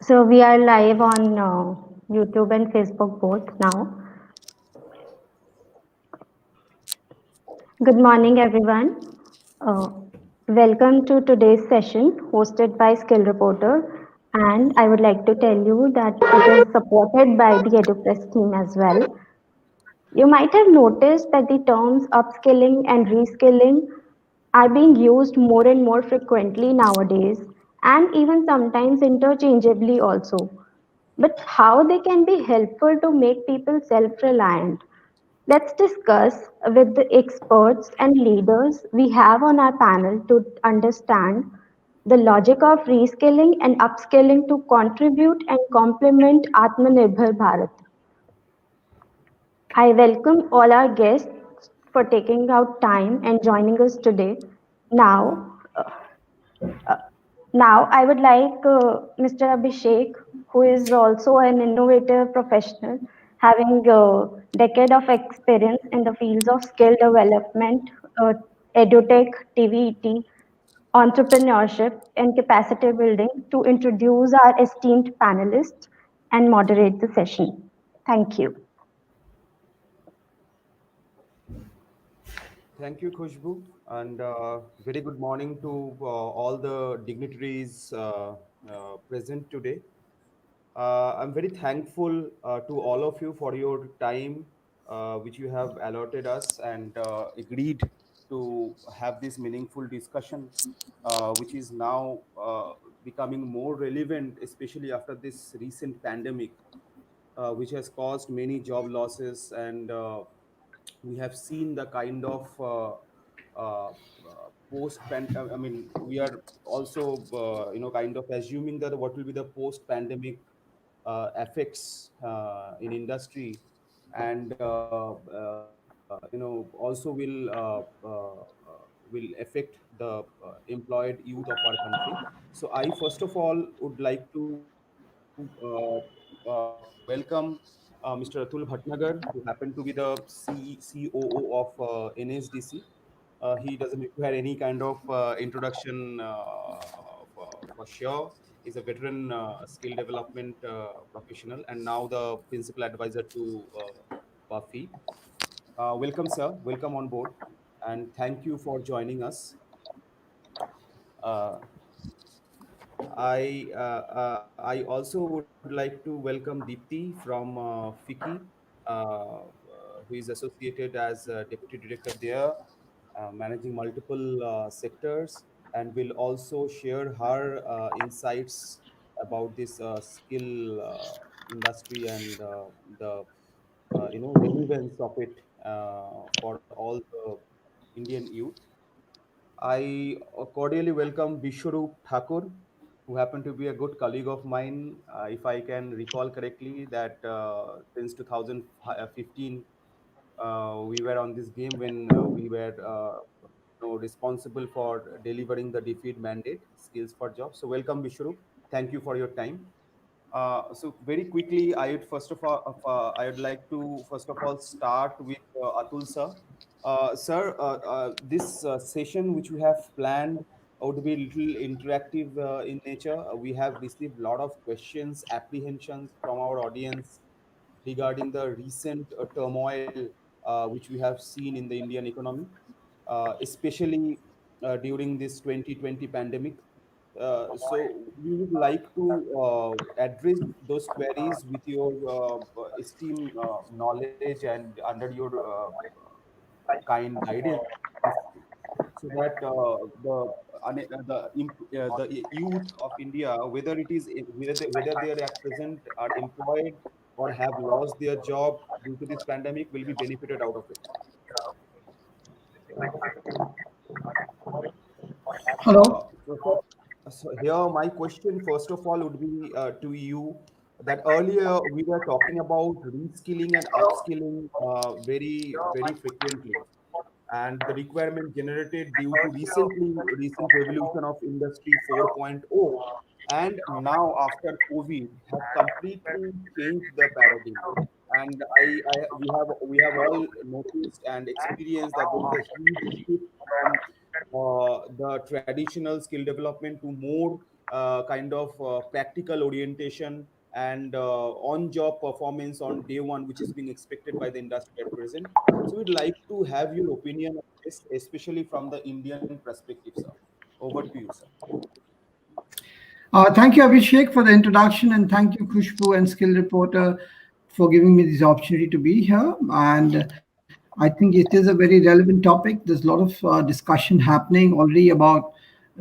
So we are live on YouTube and Facebook both now. Good morning, everyone. Uh, Welcome to today's session hosted by Skill Reporter. And I would like to tell you that it is supported by the EduPress team as well. You might have noticed that the terms upskilling and reskilling are being used more and more frequently nowadays, and even sometimes interchangeably also. But how they can be helpful to make people self reliant. Let's discuss with the experts and leaders we have on our panel to understand the logic of reskilling and upskilling to contribute and complement AatmaNirbhar Bharat. I welcome all our guests for taking out time and joining us today. Now, Now, I would like Mr. Abhishek, who is also an innovative professional, having a decade of experience in the fields of skill development, edutech, TVET, entrepreneurship, and capacity building, to introduce our esteemed panelists and moderate the session. Thank you. Thank you, Khushbu, and very good morning to all the dignitaries present today. I'm very thankful to all of you for your time, which you have allotted us and agreed to have this meaningful discussion, which is now becoming more relevant, especially after this recent pandemic, which has caused many job losses, and we have seen the kind of post I mean, we are also kind of assuming that what will be the post pandemic effects in industry, and also will affect the employed youth of our country. So I first of all would like to welcome Mr. Atul Bhatnagar, who happened to be the COO of NSDC. He doesn't require any kind of introduction for sure. He's a veteran skill development professional and now the principal advisor to Buffy. Welcome, sir. Welcome on board. And thank you for joining us. Uh, I also would like to welcome Deepti from FICI, who is associated as deputy director there, managing multiple sectors, and will also share her insights about this skill industry and the relevance of it for all the Indian youth. I cordially welcome Bishwaroop Thakur, who happened to be a good colleague of mine. If I can recall correctly, that since 2015, we were on this game when we were responsible for delivering the defeat mandate, Skills for Jobs. So, welcome, Bishwaroop. Thank you for your time. So very quickly, I would like to first of all start with Atul sir. Sir, this session which we have planned would be a little interactive in nature. We have received a lot of questions, apprehensions from our audience regarding the recent turmoil which we have seen in the Indian economy, especially during this 2020 pandemic. So we would like to address those queries with your esteemed knowledge and under your kind guidance, so that the youth of India, whether it is whether they are at present are employed or have lost their job due to this pandemic, will be benefited out of it. Hello. So here, my question first of all would be to you that earlier we were talking about reskilling and upskilling very frequently, and the requirement generated due to recent revolution of Industry 4.0, and now after COVID have completely changed the paradigm. And we have all noticed and experienced that there is a huge shift from the traditional skill development to more kind of practical orientation and on-job performance on day one, which is being expected by the industry at present. So we'd like to have your opinion on this, especially from the Indian perspective, sir. Over to you, sir. Thank you, Abhishek, for the introduction, and thank you, Khushbu and Skill Reporter, for giving me this opportunity to be here. And I think it is a very relevant topic. There's a lot of discussion happening already about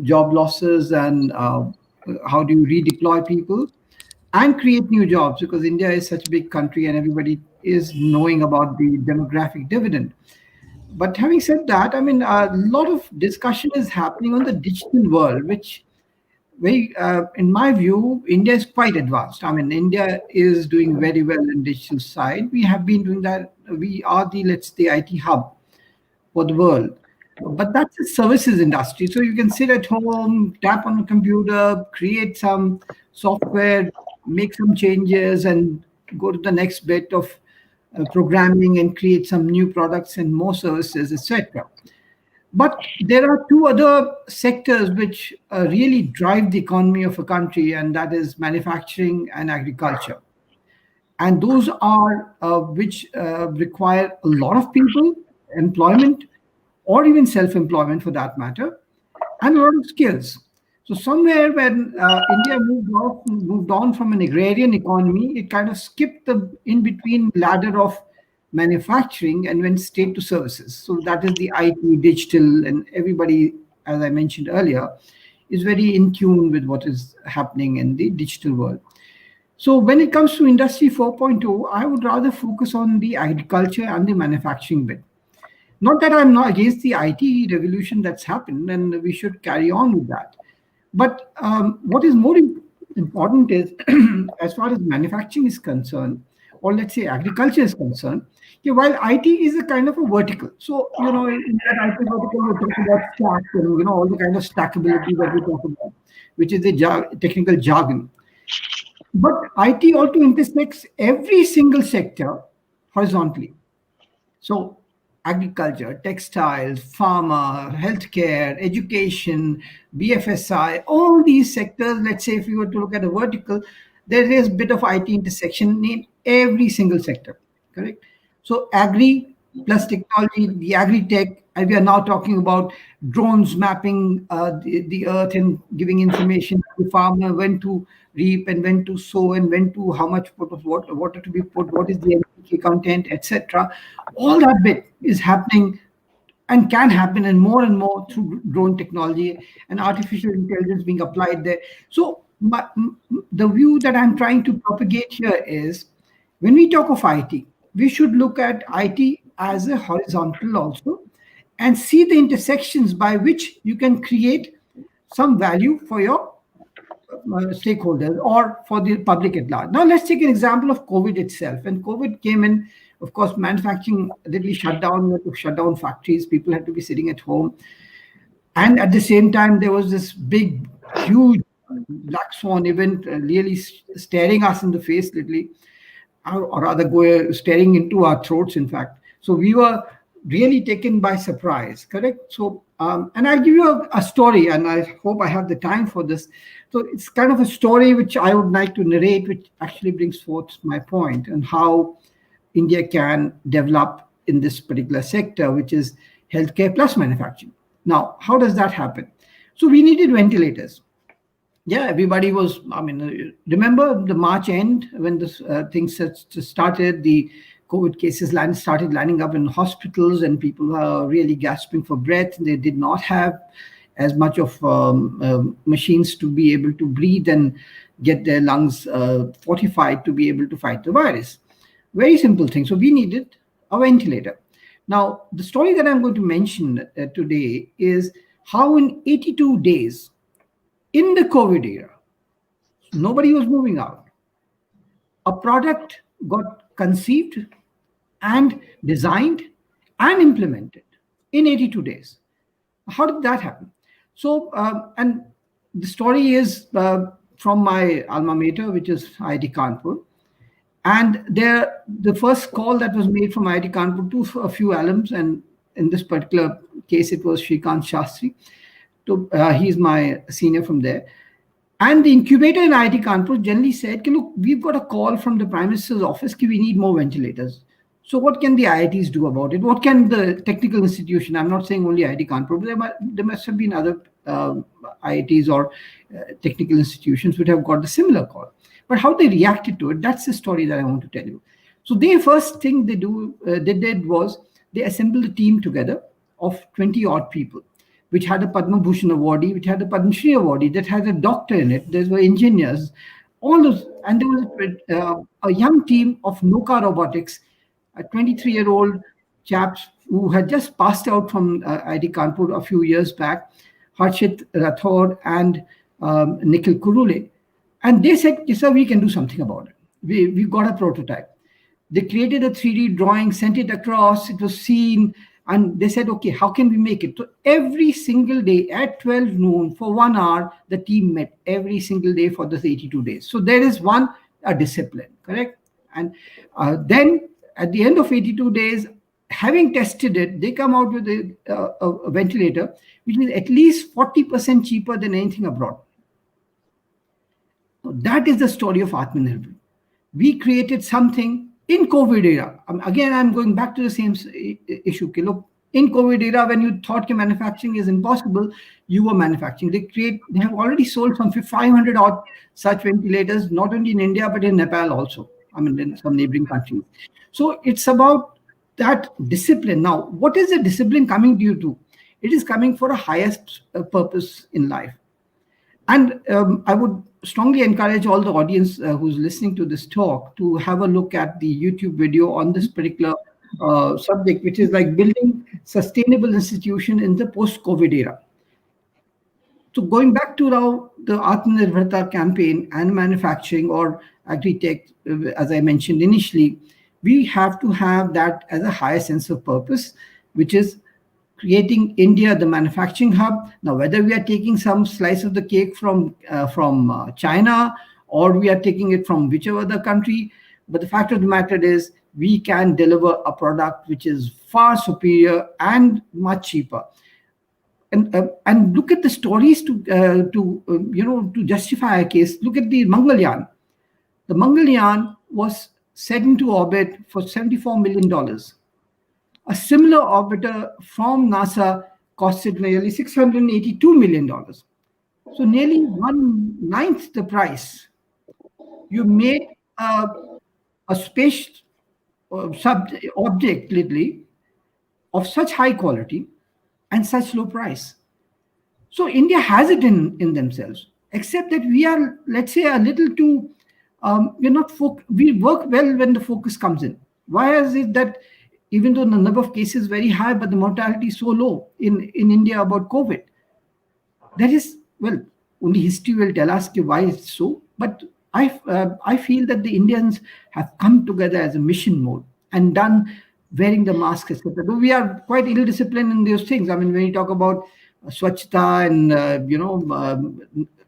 job losses and how do you redeploy people and create new jobs, because India is such a big country and everybody is knowing about the demographic dividend. But having said that, I mean, a lot of discussion is happening on the digital world, which in my view, India is quite advanced. I mean, India is doing very well in digital side. We have been doing that. We are the, let's say, IT hub for the world. But that's a services industry. So you can sit at home, tap on a computer, create some software, make some changes, and go to the next bit of programming and create some new products and more services, etc. But there are two other sectors which really drive the economy of a country, and that is manufacturing and agriculture. And those are which require a lot of people, employment, or even self-employment for that matter, and a lot of skills. So somewhere when India moved on from an agrarian economy, it kind of skipped the in between ladder of manufacturing and went straight to services. So that is the IT, digital, and everybody, as I mentioned earlier, is very in tune with what is happening in the digital world. So when it comes to Industry 4.0, I would rather focus on the agriculture and the manufacturing bit. Not that I'm not against the IT revolution that's happened, and we should carry on with that. But what is more important is, as far as manufacturing is concerned, or let's say agriculture is concerned, okay, while IT is a kind of a vertical. So, in that IT vertical, we talk about stack and, all the kind of stackability that we talk about, which is the technical jargon. But IT also intersects every single sector horizontally. So agriculture, textiles, pharma, healthcare, education, BFSI, all these sectors, let's say if you were to look at a vertical, there is a bit of IT intersection in every single sector, correct? So agri plus technology, the agri-tech, and we are now talking about drones mapping the earth and giving information to the farmer when to reap and when to sow and when to how much put of water to be put, what is the NPK content, etc. All that bit is happening and can happen and more through drone technology and artificial intelligence being applied there. So the view that I'm trying to propagate here is when we talk of IT, we should look at IT as a horizontal also and see the intersections by which you can create some value for your stakeholders or for the public at large. Now, let's take an example of COVID itself. When COVID came in, of course, manufacturing literally shut down, we had to shut down factories, people had to be sitting at home. And at the same time, there was this big, huge black swan event really staring us in the face, literally, or rather staring into our throats, in fact. So we were really taken by surprise, correct? So, and I'll give you a story, and I hope I have the time for this. So it's kind of a story which I would like to narrate, which actually brings forth my point and how India can develop in this particular sector, which is healthcare plus manufacturing. Now, how does that happen? So we needed ventilators. Yeah, everybody was, I mean, remember the March end when this things started, the COVID cases started lining up in hospitals and people were really gasping for breath. They did not have as much of machines to be able to breathe and get their lungs fortified to be able to fight the virus. Very simple thing. So we needed a ventilator. Now, the story that I'm going to mention today is how in 82 days in the COVID era, nobody was moving out. A product got conceived and designed and implemented in 82 days. How did that happen? So, and the story is from my alma mater, which is IIT Kanpur. And the first call that was made from IIT Kanpur to a few alums, and in this particular case, it was Shrikant Shastri. He's my senior from there. And the incubator in IIT Kanpur generally said, look, we've got a call from the Prime Minister's office, we need more ventilators. So what can the IITs do about it? What can the technical institution, I'm not saying only IIT Kanpur, but there must have been other IITs or technical institutions which have got the similar call. But how they reacted to it, that's the story that I want to tell you. So the first thing they did was they assembled a team together of 20 odd people, which had a Padma Bhushan awardee, which had a Padma Shri awardee, that had a doctor in it. There were engineers, all those, and there was a young team of Noka Robotics, a 23-year-old chaps who had just passed out from IIT Kanpur a few years back, Harshit Rathore and Nikhil Kurule. And they said, yes, sir, we can do something about it. We got a prototype. They created a 3D drawing, sent it across, it was seen, and they said, okay, how can we make it? So every single day at 12 noon for 1 hour, the team met every single day for those 82 days. So there is a discipline, correct? And then at the end of 82 days, having tested it, they come out with a ventilator, which is at least 40% cheaper than anything abroad. So that is the story of AatmaNirbhar. We created something in COVID era. Again, I'm going back to the same issue. Okay, look, in COVID era, when you thought manufacturing is impossible, you were manufacturing. They have already sold some 500 odd such ventilators, not only in India but in Nepal also. I mean, in some neighboring countries. So it's about that discipline. Now, what is the discipline coming due to? It is coming for a highest purpose in life. And I would strongly encourage all the audience who's listening to this talk to have a look at the YouTube video on this particular subject, which is like building sustainable institution in the post-COVID era. So going back to now the Atmanirbharta campaign and manufacturing or agri-tech, as I mentioned initially, we have to have that as a higher sense of purpose, which is creating India the manufacturing hub. Now, whether we are taking some slice of the cake from China or we are taking it from whichever other country, but the fact of the matter is we can deliver a product which is far superior and much cheaper. And look at the stories to justify a case. Look at the Mangalyaan. The Mangalyaan was set into orbit for $74 million. A similar orbiter from NASA costed nearly $682 million. So nearly 1/9 the price. You made a space object literally of such high quality and such low price. So India has it in themselves, except that we are, let's say, a little too, we're not, we work well when the focus comes in. Why is it that even though the number of cases is very high, but the mortality is so low in India about COVID? That is, well, only history will tell us why it's so. But I feel that the Indians have come together as a mission mode and done wearing the mask, etc. Though we are quite ill-disciplined in those things. I mean, when you talk about swachhata and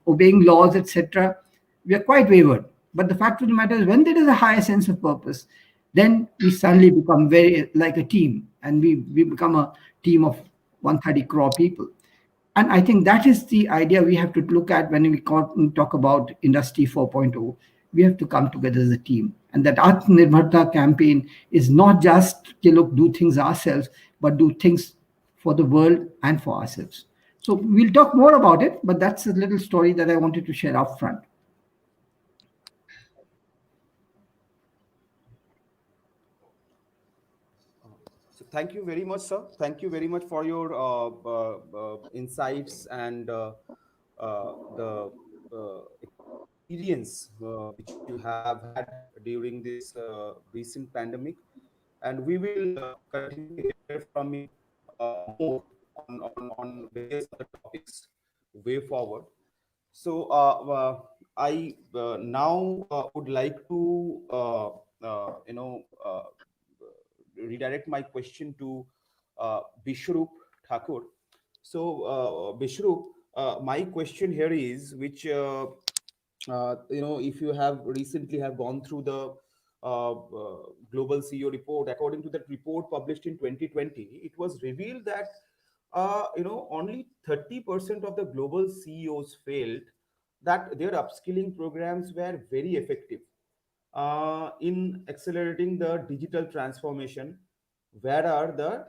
obeying laws, etc., we are quite wayward. But the fact of the matter is, when there is a higher sense of purpose, then we suddenly become very like a team, and we become a team of 130 crore people. And I think that is the idea we have to look at when we talk about Industry 4.0. We have to come together as a team. And that Atmanirbharta campaign is not just look, do things ourselves, but do things for the world and for ourselves. So we'll talk more about it, but that's a little story that I wanted to share up front. So thank you very much, sir. Thank you very much for your insights and the experience which you have had during this recent pandemic. And we will continue to hear from you more on various other topics way forward. So I now would like to redirect my question to Bishrup Thakur. So Bishrup, my question here is, which if you have recently have gone through the global CEO report, according to that report published in 2020, it was revealed that only 30% of the global CEOs failed that their upskilling programs were very effective in accelerating the digital transformation. Where are the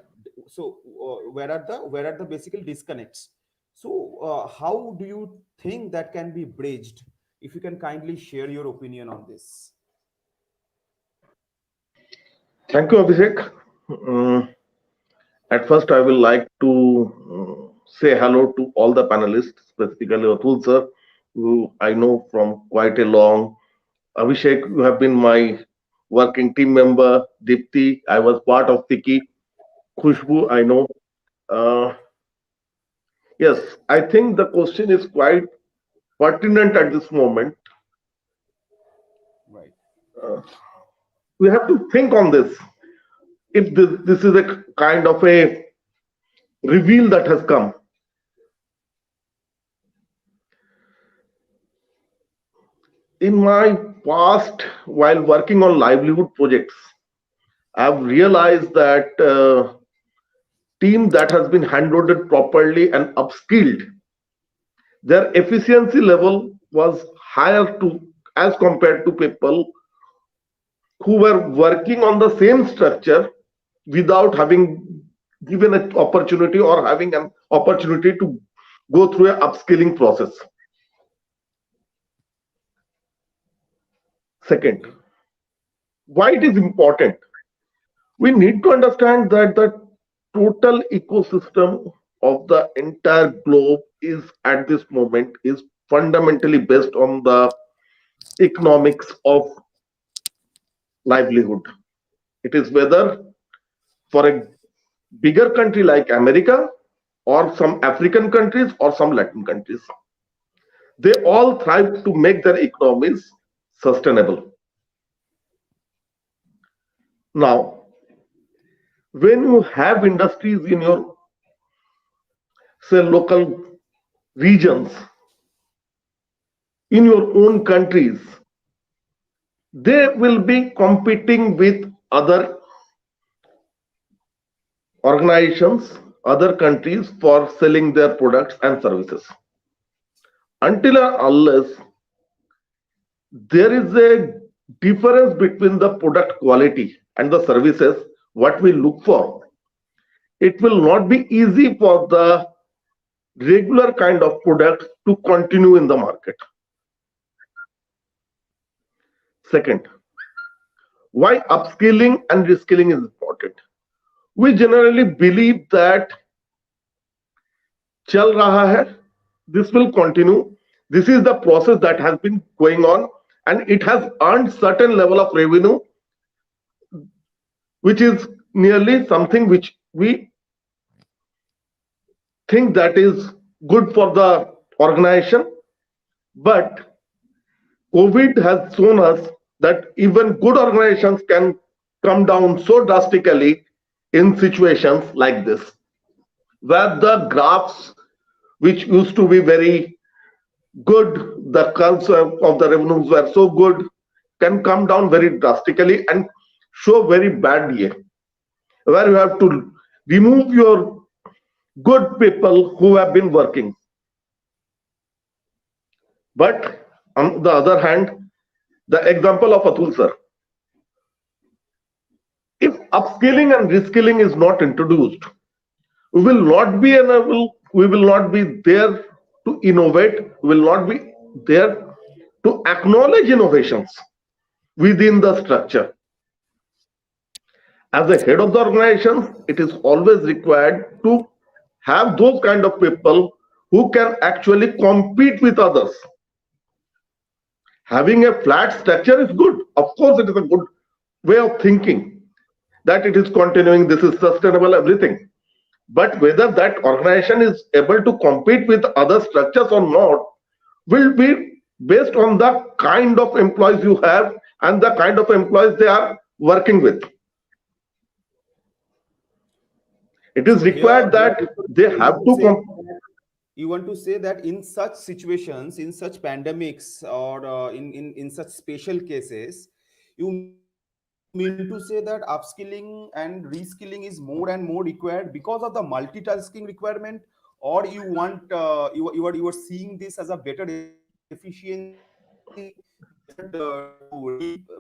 where are the basically disconnects? So how do you think that can be bridged? If you can kindly share your opinion on this. Thank you, Abhishek. At first, I will like to say hello to all the panelists, specifically Atul sir, who I know from quite a long. Abhishek, you have been my working team member. Dipti, I was part of Tiki. Khushbu, I know. Uh, yes, I think the question is quite pertinent at this moment. Right. Uh, we have to think on this. If this is a kind of a reveal that has come, in my past, while working on livelihood projects, I've realized that team that has been handled properly and upskilled, their efficiency level was higher to as compared to people who were working on the same structure without having given an opportunity or having an opportunity to go through a upskilling process. Second, Okay. why it is important? We need to understand that the total ecosystem of the entire globe is at this moment is fundamentally based on the economics of livelihood. It is whether for a bigger country like America or some African countries or some Latin countries, they all thrive to make their economies sustainable. Now, when you have industries in your say local regions, in your own countries, they will be competing with other organizations, other countries for selling their products and services. Until and unless there is a difference between the product quality and the services, what we look for, it will not be easy for the regular kind of product to continue in the market. Second, why upskilling and reskilling is important? We generally believe that चल रहा है, this will continue, this is the process that has been going on, and it has earned certain level of revenue, which is nearly something which we think that is good for the organization. But COVID has shown us that even good organizations can come down so drastically in situations like this, where the graphs which used to be very good, the curves of the revenues were so good, can come down very drastically and show very bad year, where you have to remove your good people who have been working. But on the other hand, the example of Atul sir, if upskilling and reskilling is not introduced, we will not be there to innovate, we will not be there to acknowledge innovations within the structure. As a head of the organization, it is always required to have those kind of people who can actually compete with others. Having a flat structure is good. Of course, it is a good way of thinking that it is continuing, this is sustainable, everything. But whether that organization is able to compete with other structures or not will be based on the kind of employees you have and the kind of employees they are working with. It is So required here that they you have want to to say you want to say that in such situations, in such pandemics, or in such special cases, you mean to say that upskilling and reskilling is more and more required because of the multitasking requirement, or you want you are seeing this as a better efficiency efficiency,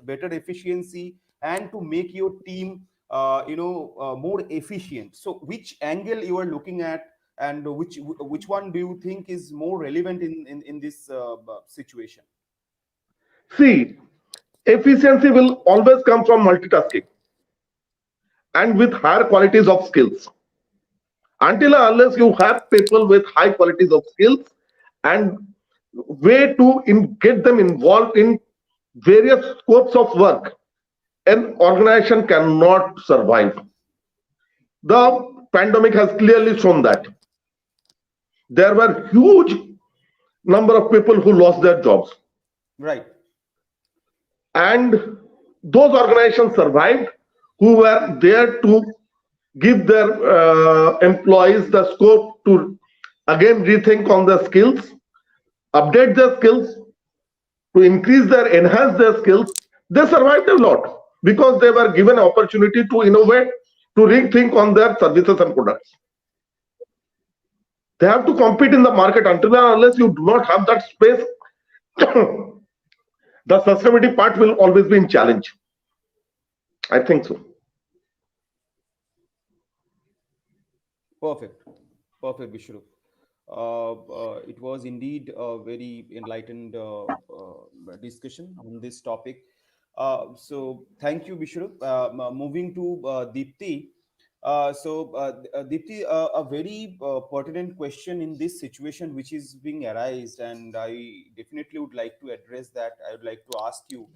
better efficiency, and to make your team, more efficient. So, which angle you are looking at, and which one do you think is more relevant in this situation? See, efficiency will always come from multitasking and with higher qualities of skills. Until and unless you have people with high qualities of skills and way to get them involved in various scopes of work, an organization cannot survive. The pandemic has clearly shown that there were huge number of people who lost their jobs, Right. and those organizations survived who were there to give their employees the scope to again rethink on their skills, update their skills, to increase their enhance their skills. They survived a lot because they were given opportunity to innovate, to rethink on their services and products. They have to compete in the market. Until and unless you do not have that space, the sustainability part will always be in challenge. I think so. Perfect. Perfect, Vishnu. It was indeed a very enlightened discussion on this topic. So, thank you, Vishnu. Moving to Deepti. Deepti, a very pertinent question in this situation which is being arised, and I definitely would like to address that. I would like to ask you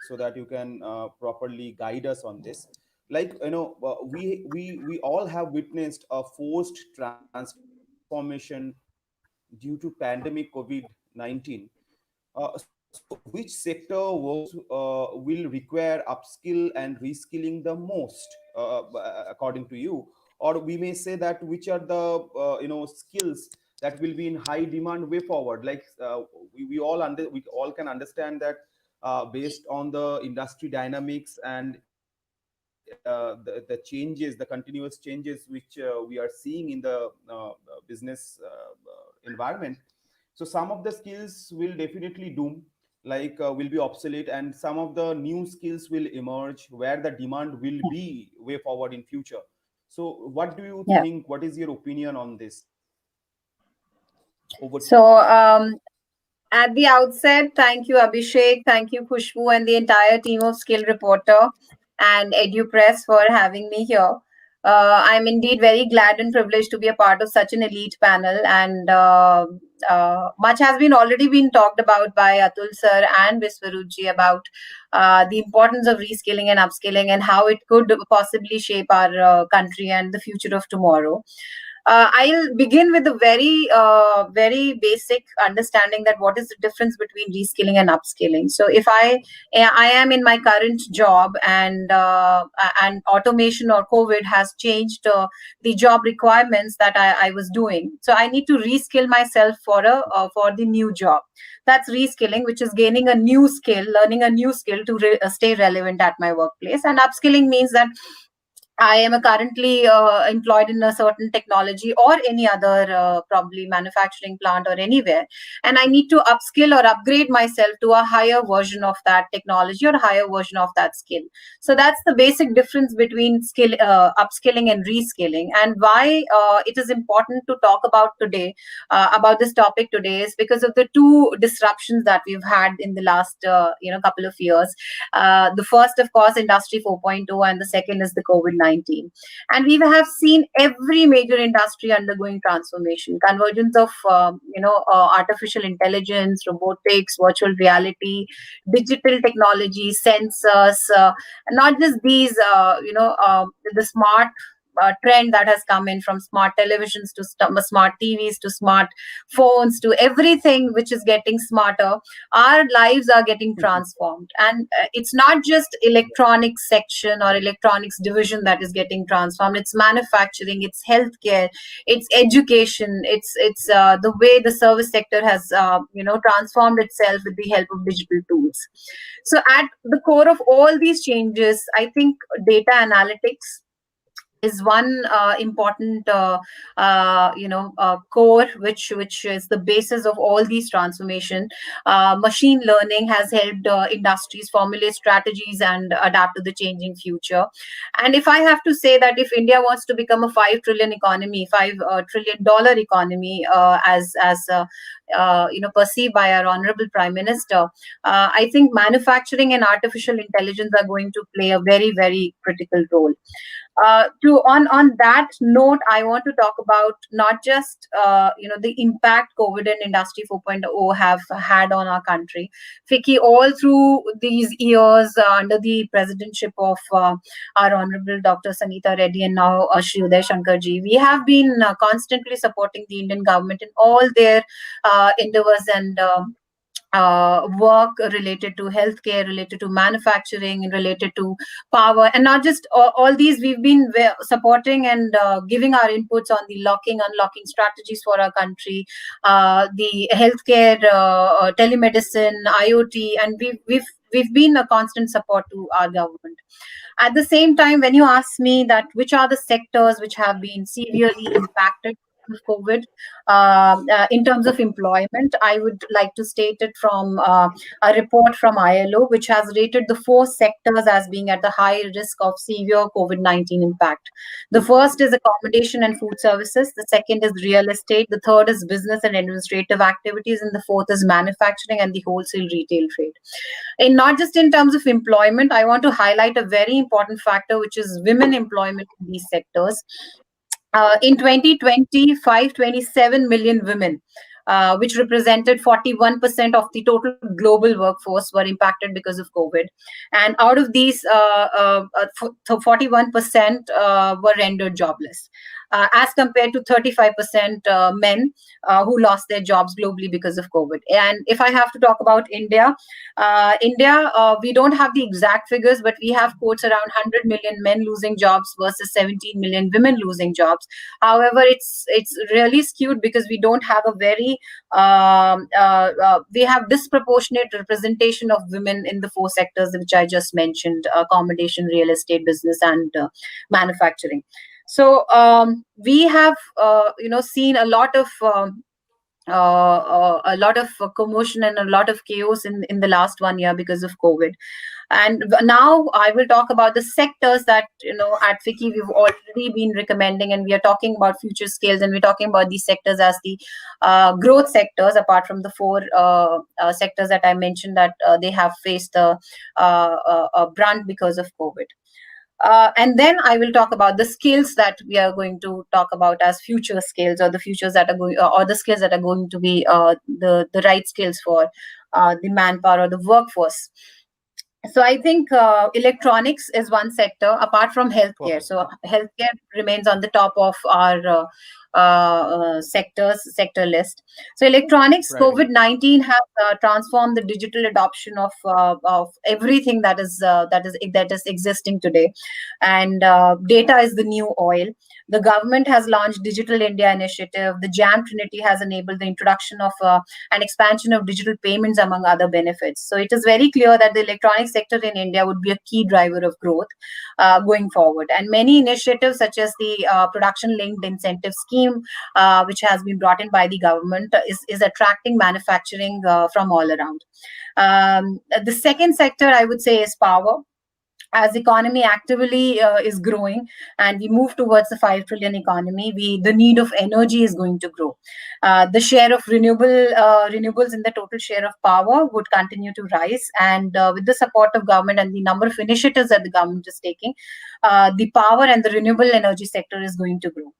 so that you can properly guide us on this. Like, we all have witnessed a forced transformation due to pandemic COVID-19. So which sector works will require upskill and reskilling the most, according to you? Or we may say that which are the skills that will be in high demand way forward? Like, we all can understand that based on the industry dynamics and the changes, the continuous changes which we are seeing in the business environment. So some of the skills will definitely doom, like will be obsolete, and some of the new skills will emerge where the demand will be way forward in future. So what do you Yeah. think? What is your opinion on this? Over to you. So, at the outset, thank you, Abhishek, thank you, Khushbu, and the entire team of Skill Reporter and EduPress for having me here. I'm indeed very glad and privileged to be a part of such an elite panel, and much has been already been talked about by Atul sir and Viswaruji about the importance of reskilling and upskilling and how it could possibly shape our country and the future of tomorrow. I'll begin with a very basic understanding that what is the difference between reskilling and upskilling. So, if I am in my current job and automation or COVID has changed the job requirements that I was doing, so I need to reskill myself for the new job. That's reskilling, which is gaining a new skill, learning a new skill to stay relevant at my workplace. And upskilling means that I am currently employed in a certain technology or any other probably manufacturing plant or anywhere, and I need to upskill or upgrade myself to a higher version of that technology or higher version of that skill. So that's the basic difference between upskilling and reskilling. And why it is important to talk about today about this topic today is because of the two disruptions that we've had in the last couple of years. The first, of course, Industry 4.0, and the second is the COVID-19. And we have seen every major industry undergoing transformation, convergence of artificial intelligence, robotics, virtual reality, digital technology, sensors. Not just these, the smart trend that has come in, from smart televisions to smart TVs to smart phones to everything which is getting smarter. Our lives are getting transformed, and it's not just electronics section or electronics division that is getting transformed. It's manufacturing, it's healthcare, it's education, it's the way the service sector has transformed itself with the help of digital tools. So at the core of all these changes, I think data analytics, is one important core which is the basis of all these transformation. Machine learning has helped industries formulate strategies and adapt to the changing future. And if I have to say that if India wants to become a 5 trillion economy, $5 trillion economy, as perceived by our honorable Prime Minister, I think manufacturing and artificial intelligence are going to play a very, very critical role. To on that note, I want to talk about not just the impact COVID and Industry 4.0 have had on our country. Vicky, all through these years under the presidentship of our honorable Dr. Sangeeta Reddy and now Shri Uday Shankar ji, we have been constantly supporting the Indian government in all their endeavors and work related to healthcare, related to manufacturing, related to power, and not just all these. We've been supporting and giving our inputs on the unlocking strategies for our country, the healthcare, telemedicine, IoT, and we've been a constant support to our government. At the same time, when you ask me that which are the sectors which have been severely impacted with COVID, in terms of employment, I would like to state it from a report from ILO, which has rated the 4 sectors as being at the high risk of severe COVID-19 impact. The first is accommodation and food services. The second is real estate. The third is business and administrative activities. And the fourth is manufacturing and the wholesale retail trade. And not just in terms of employment, I want to highlight a very important factor, which is women employment in these sectors. In 2020, 527 million women, which represented 41% of the total global workforce, were impacted because of COVID. And out of these, 41% were rendered jobless, as compared to 35% men who lost their jobs globally because of COVID. And if I have to talk about India, we don't have the exact figures, but we have quotes around 100 million men losing jobs versus 17 million women losing jobs. However, it's really skewed because we don't have a very we have disproportionate representation of women in the 4 sectors which I just mentioned: accommodation, real estate, business, and manufacturing. So we have seen a lot of commotion and a lot of chaos in the last 1 year because of COVID. And now I will talk about the sectors that, at FICCI we've already been recommending, and we are talking about future scales, and we're talking about these sectors as the growth sectors, apart from the 4 sectors that I mentioned that they have faced a brunt because of COVID. And then I will talk about the skills that we are going to talk about as future skills, or the futures that are going, or the skills that are going to be the right skills for the manpower or the workforce. So I think electronics is one sector apart from healthcare. So healthcare remains on the top of our sector list. So electronics, right. COVID-19 has transformed the digital adoption of everything that is existing today, and data is the new oil. The government has launched Digital India Initiative. The JAM Trinity has enabled the introduction of an expansion of digital payments, among other benefits. So it is very clear that the electronics sector in India would be a key driver of growth going forward. And many initiatives such as the production-linked incentive scheme, which has been brought in by the government, is attracting manufacturing from all around. The second sector, I would say, is power. As the economy actively is growing and we move towards the 5 trillion economy, the need of energy is going to grow. The share of renewables in the total share of power would continue to rise, and with the support of government and the number of initiatives that the government is taking, the power and the renewable energy sector is going to grow.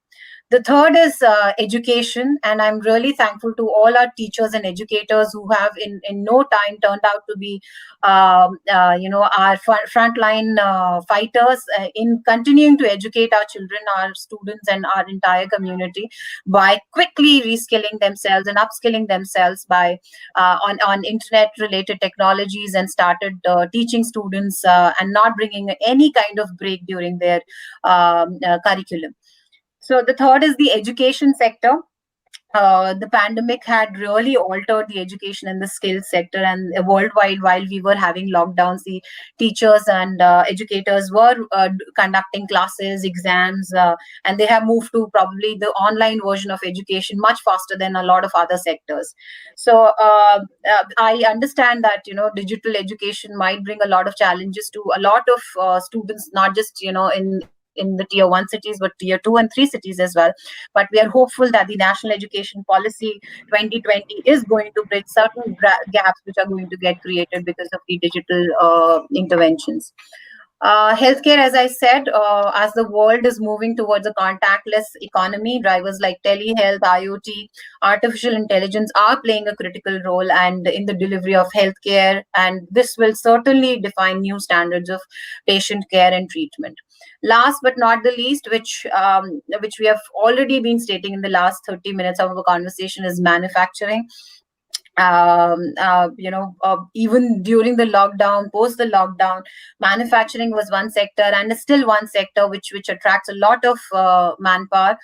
The third is education, and I'm really thankful to all our teachers and educators who have in no time turned out to be our frontline fighters in continuing to educate our children, our students, and our entire community by quickly reskilling themselves and upskilling themselves by on internet related technologies, and started teaching students and not bringing any kind of break during their curriculum. So the third is the education sector. the pandemic had really altered the education and the skills sector, and worldwide, while we were having lockdowns, the teachers and educators were conducting classes, exams, and they have moved to probably the online version of education much faster than a lot of other sectors. So I understand that digital education might bring a lot of challenges to a lot of students, not just in the tier 1 cities, but tier 2 and 3 cities as well. But we are hopeful that the national education policy 2020 is going to bridge certain gaps which are going to get created because of the digital interventions. Healthcare, as I said, as the world is moving towards a contactless economy, drivers like telehealth, IoT, artificial intelligence are playing a critical role and in the delivery of healthcare, and this will certainly define new standards of patient care and treatment. Last but not the least, which we have already been stating in the last 30 minutes of our conversation, is manufacturing. Even during the lockdown, post the lockdown, manufacturing was one sector and is still one sector which attracts a lot of manpower.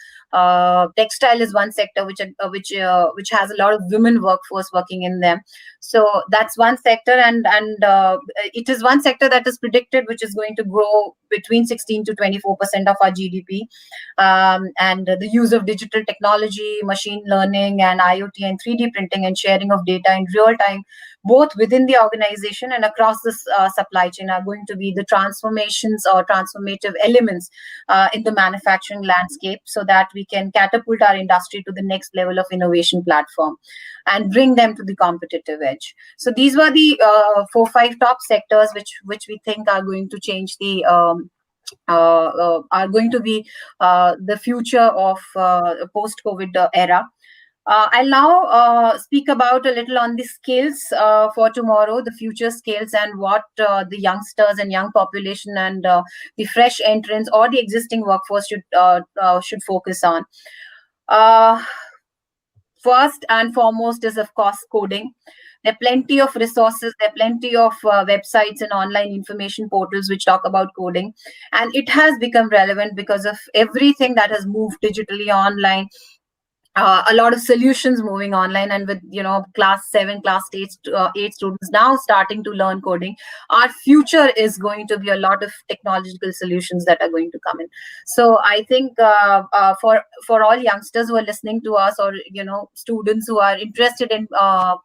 Textile is one sector which has a lot of women workforce working in them. So that's one sector, and it is one sector that is predicted which is going to grow between 16 to 24% of our GDP. And the use of digital technology, machine learning, and IoT and 3D printing and sharing of data in real time, both within the organization and across the supply chain, are going to be the transformations or transformative elements in the manufacturing landscape, so that we can catapult our industry to the next level of innovation platform and bring them to the competitive edge. So these were the 4-5 top sectors which we think are going to change the are going to be the future of post-COVID era. I'll now speak about a little on the skills for tomorrow, the future skills, and what the youngsters and young population and the fresh entrants or the existing workforce should focus on. Uh, First and foremost is, of course, coding. There are plenty of resources, there are plenty of websites and online information portals which talk about coding. And it has become relevant because of everything that has moved digitally online. A lot of solutions moving online, and with class 7, class 8, 8 students now starting to learn coding, our future is going to be a lot of technological solutions that are going to come in. So I think for all youngsters who are listening to us, or students who are interested in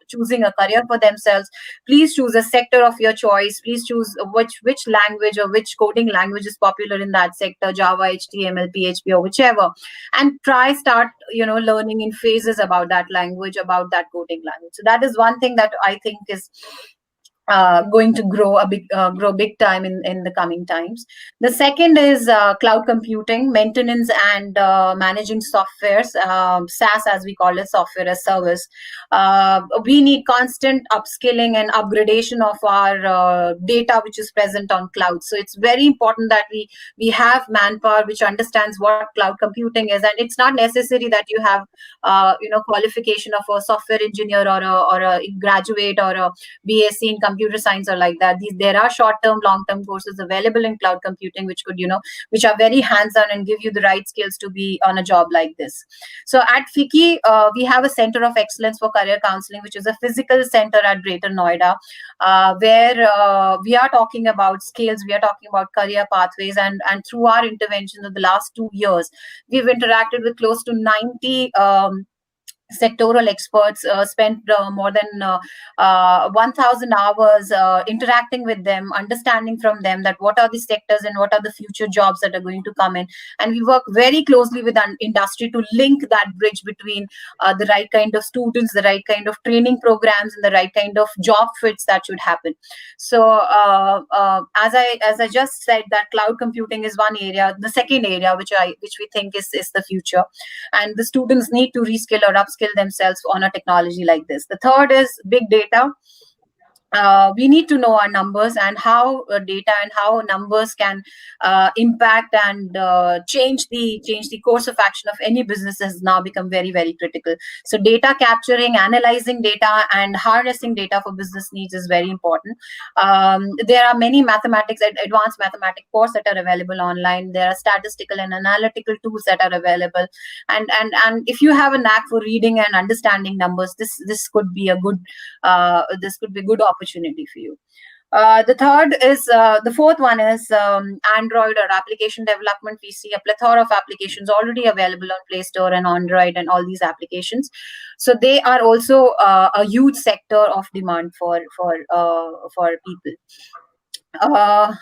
choosing a career for themselves, please choose a sector of your choice. Please choose which language or which coding language is popular in that sector, Java, HTML, PHP, or whichever, and try start learning in phases about that language, about that coding language. So that is one thing that I think is going to grow big time in the coming times. The second is cloud computing, maintenance, and managing softwares, SaaS as we call it, software as service. We need constant upskilling and upgradation of our data which is present on cloud. So it's very important that we have manpower which understands what cloud computing is, and it's not necessary that you have qualification of a software engineer or a graduate or a BSc in computer science or like that. There are short-term, long-term courses available in cloud computing which are very hands-on and give you the right skills to be on a job like this. So at FICCI, we have a Center of Excellence for Career Counseling, which is a physical center at Greater Noida, where we are talking about skills, we are talking about career pathways, and through our interventions in the last 2 years, we've interacted with close to 90 sectoral experts, spent more than 1,000 hours interacting with them, understanding from them that what are the sectors and what are the future jobs that are going to come in. And we work very closely with our industry to link that bridge between the right kind of students, the right kind of training programs, and the right kind of job fits that should happen. So as I just said, that cloud computing is one area. The second area which we think is the future, and the students need to reskill or upskill themselves on a technology like this. The third is big data. we need to know our numbers and how data and how numbers can impact and change the course of action of any business has now become very, very critical. So data capturing, analyzing data, and harnessing data for business needs is very important. There are many mathematics and advanced mathematics courses that are available online. There are statistical and analytical tools that are available, and if you have a knack for reading and understanding numbers, this could be a good opportunity for you. The fourth one is Android or application development. We see a plethora of applications already available on Play Store and Android and all these applications. So they are also a huge sector of demand for people.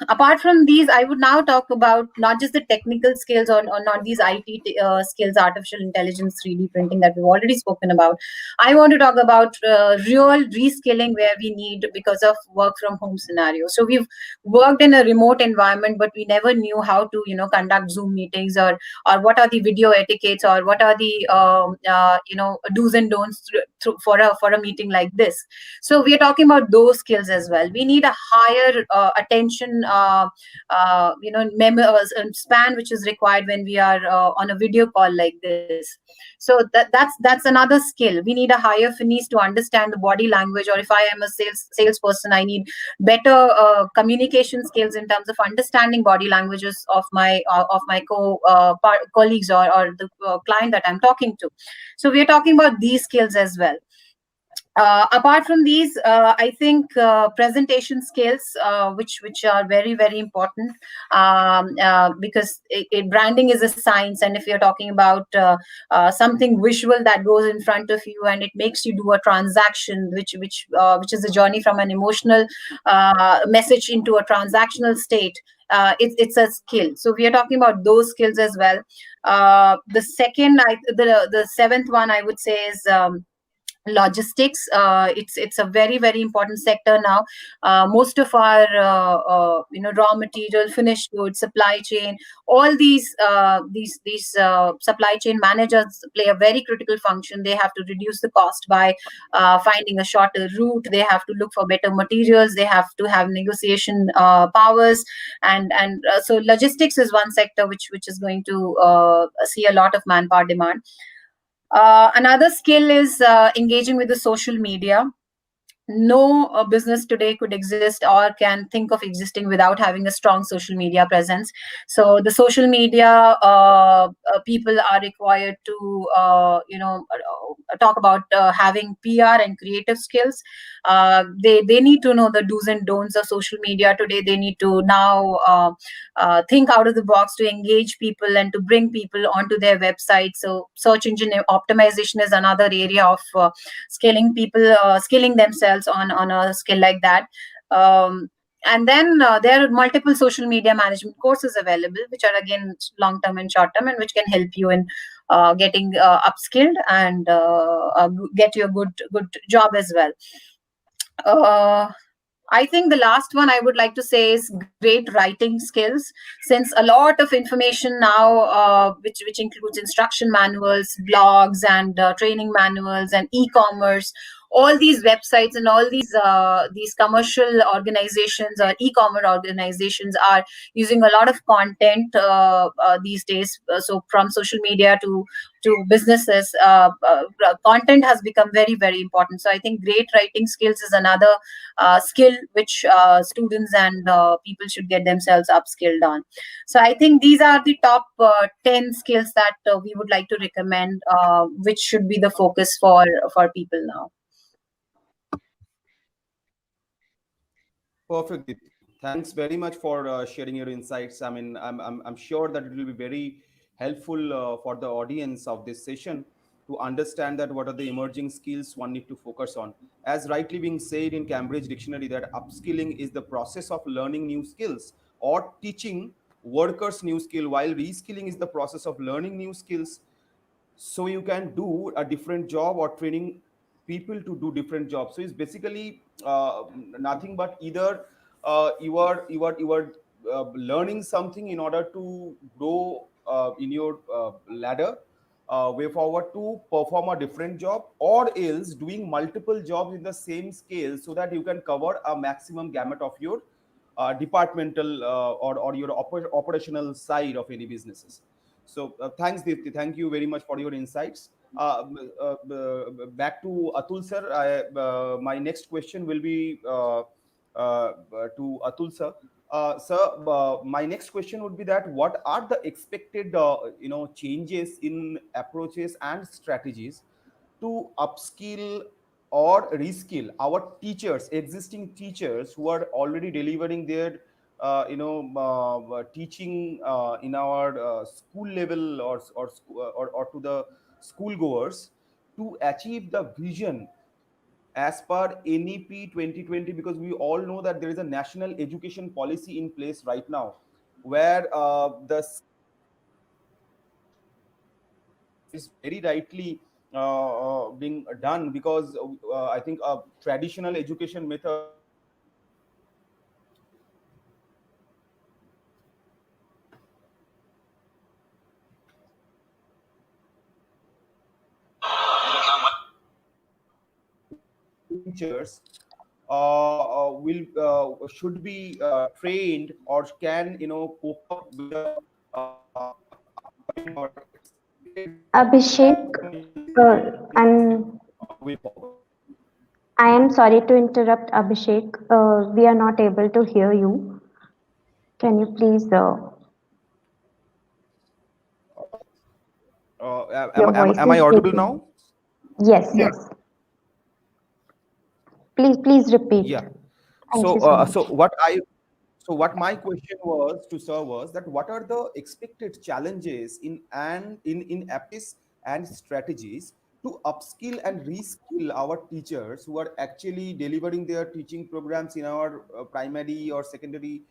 Apart from these, I would now talk about not just the technical skills or not these IT skills, artificial intelligence, 3D printing that we've already spoken about. I want to talk about real reskilling where we need because of work from home scenario. So we've worked in a remote environment, but we never knew how to, conduct Zoom meetings or what are the video etiquettes or what are the, do's and don'ts for a meeting like this. So we are talking about those skills as well. We need a higher attention span which is required when we are on a video call like this. So that's another skill. We need a higher finis to understand the body language, or if I am a salesperson, I need better communication skills in terms of understanding body languages of my colleagues or the client that I'm talking to. So we are talking about these skills as well. Apart from these, I think presentation skills, which are very, very important, because branding is a science, and if you're talking about something visual that goes in front of you and it makes you do a transaction, which is a journey from an emotional message into a transactional state. It's a skill. So we are talking about those skills as well. The seventh one I would say is logistics. It's a very, very important sector now. Most of our raw material, finished goods, supply chain, all these supply chain managers play a very critical function. They have to reduce the cost by finding a shorter route. They have to look for better materials. They have to have negotiation powers, and so logistics is one sector which is going to see a lot of manpower demand. Another skill is engaging with the social media. No business today could exist or can think of existing without having a strong social media presence. So the social media people are required to talk about having PR and creative skills. They need to know the do's and don'ts of social media today. They need to now think out of the box to engage people and to bring people onto their website. So search engine optimization is another area of skilling themselves on a skill like that. And then there are multiple social media management courses available, which are again long term and short term, and which can help you in getting upskilled and get you a good job as well. I think the last one I would like to say is great writing skills, since a lot of information now, which includes instruction manuals, blogs, and training manuals, and e-commerce. All these websites and all these commercial organizations or e-commerce organizations are using a lot of content these days. So from social media to businesses, content has become very, very important. So I think great writing skills is another skill which students and people should get themselves upskilled on. So I think these are the top 10 skills that we would like to recommend, which should be the focus for people now. Perfect, Deepti. Thanks very much for sharing your insights. I mean, I'm sure that it will be very helpful for the audience of this session to understand that what are the emerging skills one need to focus on. As rightly being said in Cambridge Dictionary, that upskilling is the process of learning new skills or teaching workers new skill, while reskilling is the process of learning new skills so you can do a different job or training people to do different jobs. So it's basically nothing but either you are learning something in order to grow in your ladder, way forward to perform a different job, or else doing multiple jobs in the same scale so that you can cover a maximum gamut of your departmental or your operational side of any businesses. So thanks, Deepti. Thank you very much for your insights. Back to Atul sir. My next question will be to Atul sir. Sir, my next question would be that what are the expected changes in approaches and strategies to upskill or reskill our teachers, existing teachers who are already delivering their teaching in our school level or to the school goers to achieve the vision as per NEP 2020, because we all know that there is a national education policy in place right now where the skill is very rightly being done, because I think a traditional education method teachers will should be trained or can cope up with the upcoming or expected Abhishek, I'm way forward. I am sorry to interrupt, Abhishek. We are not able to hear you. Can you please? Your voice Am I is audible breaking. now? Yes, yes. Please repeat. Yeah. Thank So, you so so much. what my question was to sir was that what are the expected challenges in approaches and strategies to upskill and reskill our teachers who are actually delivering their teaching programs in our primary or secondary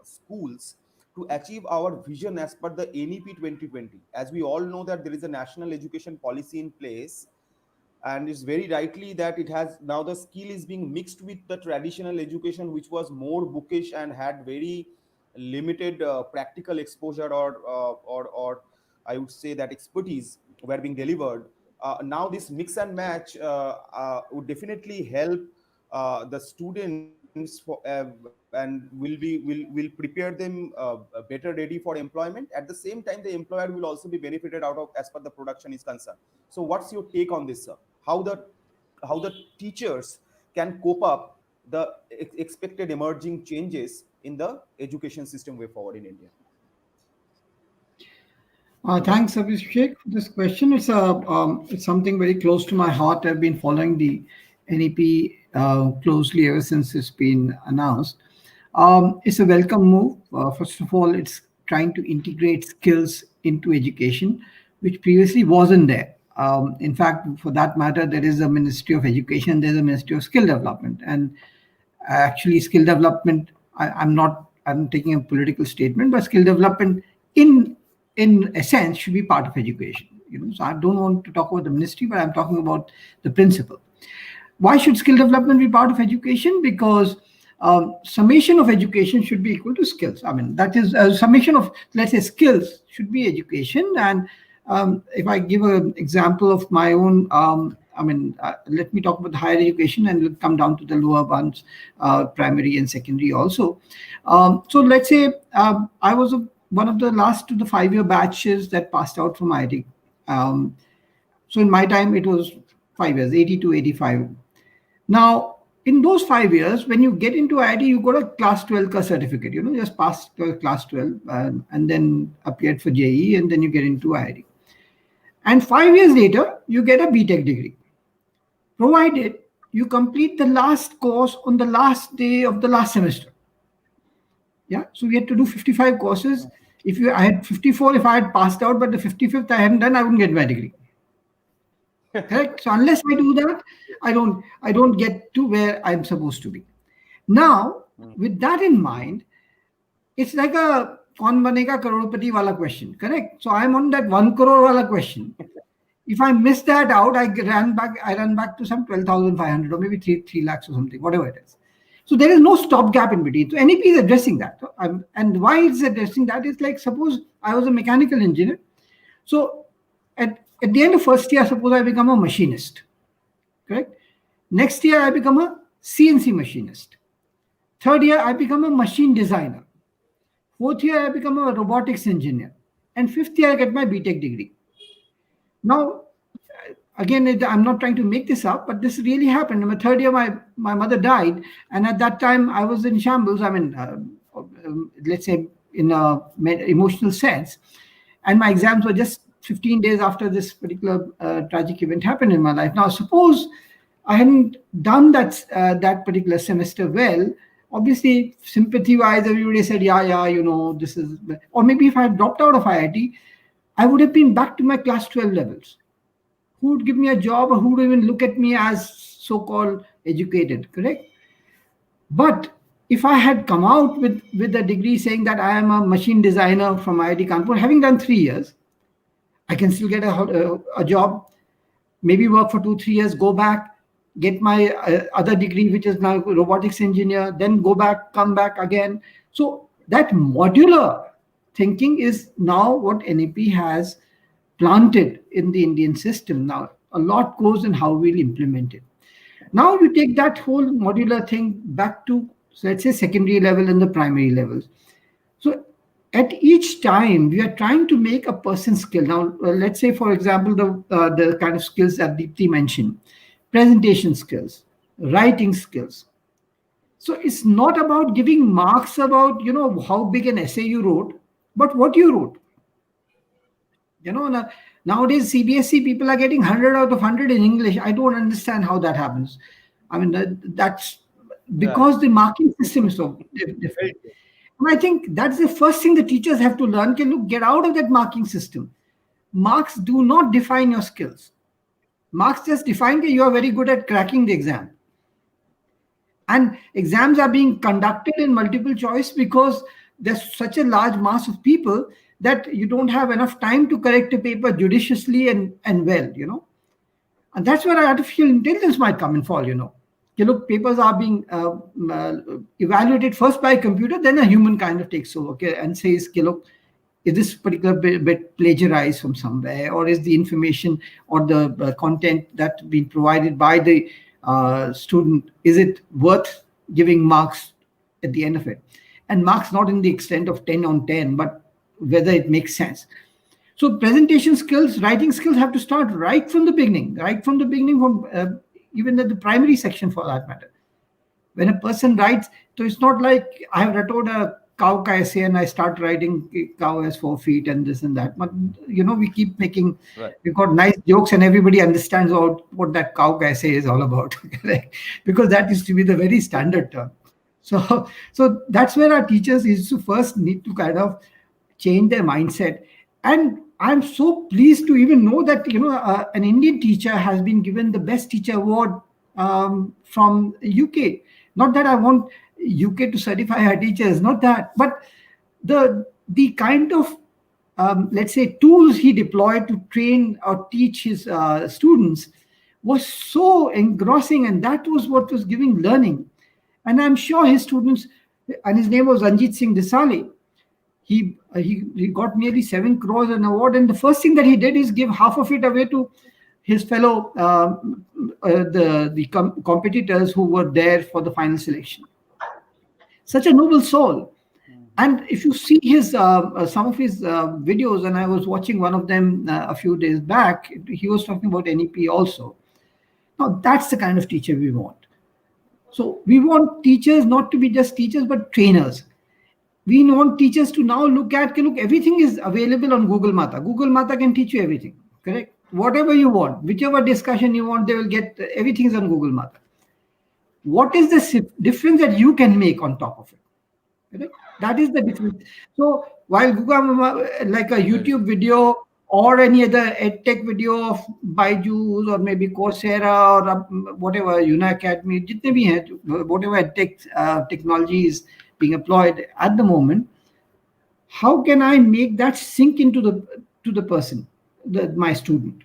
schools to achieve our vision as per the NEP 2020. As we all know that there is a national education policy in place, and it's very rightly that it has now the skill is being mixed with the traditional education, which was more bookish and had very limited practical exposure or I would say that expertise were being delivered. Now this mix and match would definitely help the students and will prepare them better ready for employment. At the same time, the employer will also be benefited out of as per the production is concerned. So what's your take on this, sir? How the teachers can cope up the expected emerging changes in the education system way forward in India? Thanks, Abhishek, for this question. It's something very close to my heart. I've been following the NEP closely ever since it's been announced. It's a welcome move. First of all, it's trying to integrate skills into education, which previously wasn't there. In fact, for that matter, there is a Ministry of Education, there's a Ministry of Skill Development, and actually skill development, I'm taking a political statement, but skill development in a sense should be part of education. So I don't want to talk about the ministry, but I'm talking about the principle. Why should skill development be part of education? Because summation of education should be equal to skills. I mean, that is a summation of, let's say, skills should be education. And if I give an example of my own, let me talk about the higher education and we'll come down to the lower ones, primary and secondary also. So let's say I was one of the last to the 5-year batches that passed out from IIT. So in my time, it was 5 years, 80 to 85. Now, in those 5 years, when you get into IIT, you got a class 12 ka certificate, just passed class 12 and then appeared for JEE and then you get into IIT. And 5 years later, you get a BTech degree, provided you complete the last course on the last day of the last semester. Yeah, so we had to do 55 courses. I had 54 if I had passed out, but the 55th I hadn't done, I wouldn't get my degree. Correct? So unless I do that, I don't get to where I'm supposed to be. Now, with that in mind, it's like a kaun banega crorepati wala question, correct? So I'm on that 1 crore wala question. If I miss that out, I run back to some 12,500 or maybe 3 lakhs or something, whatever it is. So there is no stopgap in between. So NEP is addressing that. And why it's addressing that is like, suppose I was a mechanical engineer. So at the end of first year, suppose I become a machinist, correct? Next year, I become a CNC machinist. Third year, I become a machine designer. Fourth year, I become a robotics engineer. And fifth year, I get my BTech degree. Now, again, I'm not trying to make this up, but this really happened. In my third year, my mother died. And at that time, I was in shambles. I mean, let's say in a emotional sense. And my exams were just 15 days after this particular tragic event happened in my life. Now, suppose I hadn't done that particular semester well, obviously, sympathy-wise, everybody said, yeah, this is... Or maybe if I had dropped out of IIT, I would have been back to my class 12 levels. Who would give me a job, or who would even look at me as so-called educated, correct? But if I had come out with a degree saying that I am a machine designer from IIT Kanpur, having done 3 years, I can still get a job, maybe work for 2-3 years, go back, get my other degree, which is now robotics engineer, then go back, come back again. So that modular thinking is now what NEP has planted in the Indian system. Now, a lot goes in how we'll implement it. Now you take that whole modular thing back to, let's say, secondary level and the primary levels. So at each time, we are trying to make a person skill. Now, let's say, for example, the kind of skills that Deepti mentioned, presentation skills, writing skills. So it's not about giving marks about, how big an essay you wrote, but what you wrote. Nowadays, CBSE people are getting 100 out of 100 in English. I don't understand how that happens. I mean, that's because the marking system is so different. And I think that's the first thing the teachers have to learn. Look, get out of that marking system. Marks do not define your skills. Marks just define that you are very good at cracking the exam. And exams are being conducted in multiple choice because there's such a large mass of people that you don't have enough time to correct a paper judiciously and well, And that's where artificial intelligence might come in fall, Look, papers are being evaluated first by a computer, then a human kind of takes over, and says, look, is this particular bit plagiarized from somewhere, or is the information or the content that's been provided by the student, is it worth giving marks at the end of it? And marks not in the extent of 10 on 10, but whether it makes sense. So presentation skills, writing skills have to start right from the beginning, from even at the primary section for that matter. When a person writes, so it's not like I have written a cow ka essay and I start writing cow has 4 feet and this and that. But, we keep making, we've got nice jokes and everybody understands what that cow ka essay is all about. Because that used to be the very standard term. So that's where our teachers used to first need to kind of change their mindset. And I'm so pleased to even know that, an Indian teacher has been given the Best Teacher Award from UK. Not that I want UK to certify her teachers, not that. But the kind of, let's say, tools he deployed to train or teach his students was so engrossing. And that was what was giving learning. And I'm sure his students, and his name was Ranjit Singh Desale, he got nearly 7 crores an award, and the first thing that he did is give half of it away to his fellow competitors who were there for the final selection. Such a noble soul. And if you see his some of his videos, and I was watching one of them a few days back, he was talking about NEP also. Now that's the kind of teacher we want. So we want teachers not to be just teachers, but trainers. We want teachers to now look, everything is available on Google Mata. Google Mata can teach you everything, correct? Whatever you want, whichever discussion you want, they will get, everything is on Google Mata. What is the difference that you can make on top of it? Correct? That is the difference. So while Google, like a YouTube video or any other edtech video of Byju's or maybe Coursera or whatever, Unacademy, jitne bhi hai, whatever edtech technology is being employed at the moment, how can I make that sink into the person, my student?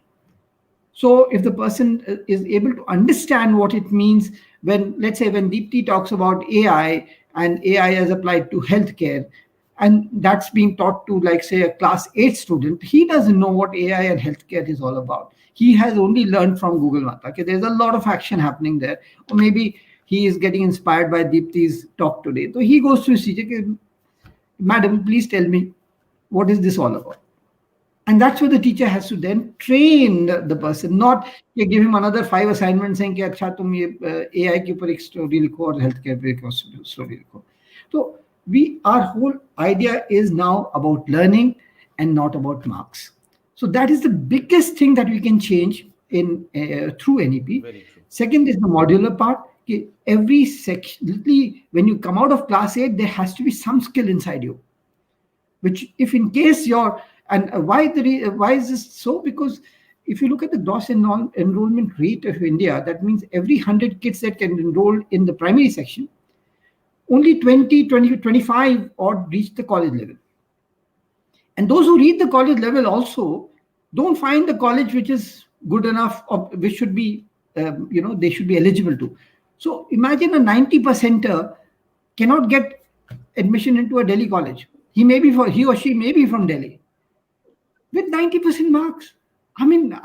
So if the person is able to understand what it means when, let's say, when Deepti talks about AI and AI as applied to healthcare, and that's being taught to, like, say, a class 8 student. He doesn't know what AI and healthcare is all about. He has only learned from Google Mata. Okay, there's a lot of action happening there. Or maybe he is getting inspired by Deepti's talk today. So he goes to CJ, madam, please tell me, what is this all about? And that's where the teacher has to then train the person, not you give him another 5 assignments saying कि अच्छा तुम ये AI के ऊपर एक story लिखो और healthcare पे एक story लिखो. So our whole idea is now about learning and not about marks. So that is the biggest thing that we can change in through NEP. Very true. Second is the modular part. Every section, literally, when you come out of class 8, there has to be some skill inside you, which if in case you're, and why is this so? Because if you look at the gross enrollment rate of India, that means every 100 kids that can enroll in the primary section, only 20, 20, 25 odd reach the college level. And those who reach the college level also don't find the college which is good enough, or which should be, they should be eligible to. So imagine a 90 percenter cannot get admission into a Delhi college. He or she may be from Delhi with 90% marks. I mean,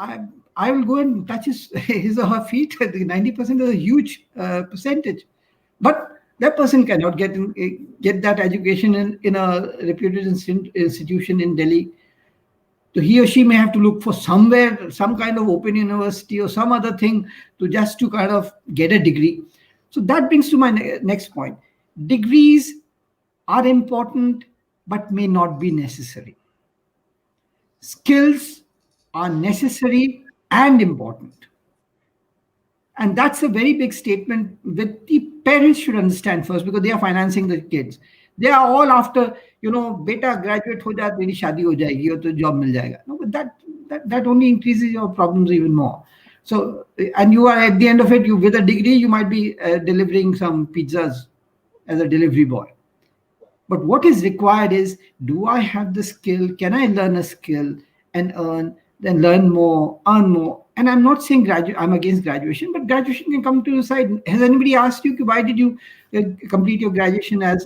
I will go and touch his or her feet. The 90% is a huge percentage, but that person cannot get that education in a reputed institution in Delhi. So he or she may have to look for somewhere, some kind of open university or some other thing to kind of get a degree. So that brings to my next point. Degrees are important, but may not be necessary. Skills are necessary and important. And that's a very big statement that the parents should understand first, because they are financing the kids. They are all after, beta graduate ho jaa, teri shadi ho jayegi, or to job mil jayega. No, but that only increases your problems even more. So, and you are at the end of it, you with a degree, you might be delivering some pizzas as a delivery boy. But what is required is, do I have the skill? Can I learn a skill and then learn more, earn more? And I'm not saying I'm against graduation, but graduation can come to the side. Has anybody asked you why did you complete your graduation at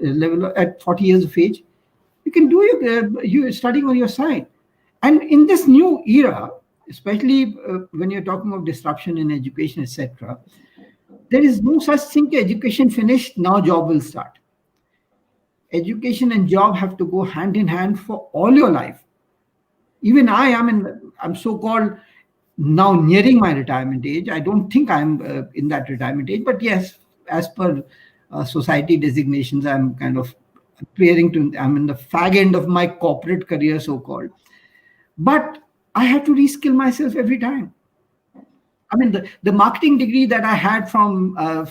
level at 40 years of age? You can do you studying on your side. And in this new era, especially when you're talking of disruption in education, etc., there is no such thing. Education finished, now job will start. Education and job have to go hand in hand for all your life. Even I'm so-called now nearing my retirement age. I don't think I'm in that retirement age, but yes, as per society designations, I'm kind of I'm in the fag end of my corporate career, so-called. But I have to reskill myself every time. I mean, the marketing degree that I had from a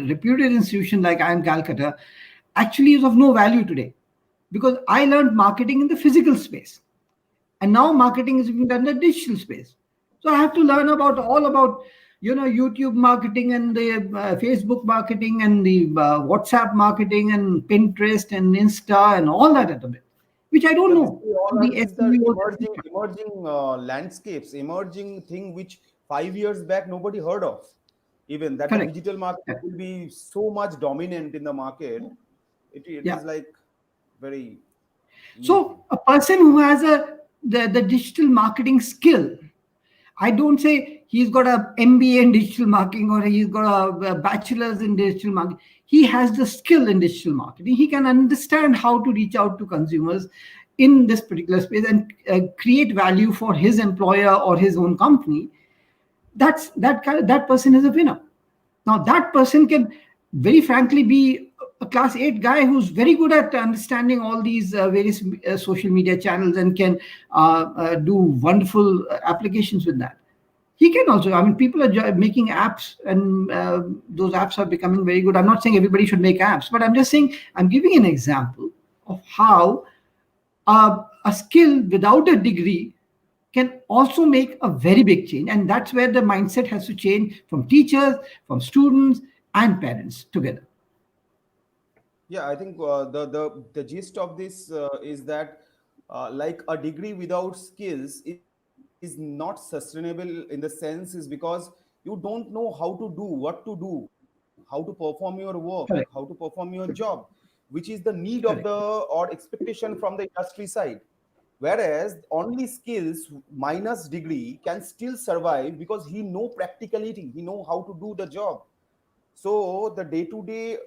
reputed institution like IIM Calcutta actually is of no value today, because I learned marketing in the physical space, and now marketing is being done in the digital space. So I have to learn all about YouTube marketing and the Facebook marketing and the WhatsApp marketing and Pinterest and Insta and all that at a bit, which I don't Yeah, know. basically all The are these the SEO, emerging landscapes, emerging thing which 5 years back nobody heard of. Even that the correct. digital marketing Yeah. will be so much dominant in the market. It Yeah. is like very new thing. So a person who has the digital marketing skill, I don't say he's got a MBA in digital marketing or he's got a bachelor's in digital marketing. He has the skill in digital marketing. He can understand how to reach out to consumers in this particular space and create value for his employer or his own company. That person is a winner. Now that person can very frankly be a class 8 guy who's very good at understanding all these various social media channels and can do wonderful applications with that. He can also, I mean, people are making apps, and those apps are becoming very good. I'm not saying everybody should make apps, but I'm just saying, I'm giving an example of how a skill without a degree can also make a very big change. And that's where the mindset has to change from teachers, from students, and parents together. Yeah, I think the gist of this is that like a degree without skills is not sustainable in the sense is because you don't know how to do, what to do, how to perform your work, how to Correct. perform your job. Without which is the need of the Correct. or expectation from the industry side. Whereas only skills minus degree can still survive because he know practicality, he know how to do the job. So the day to day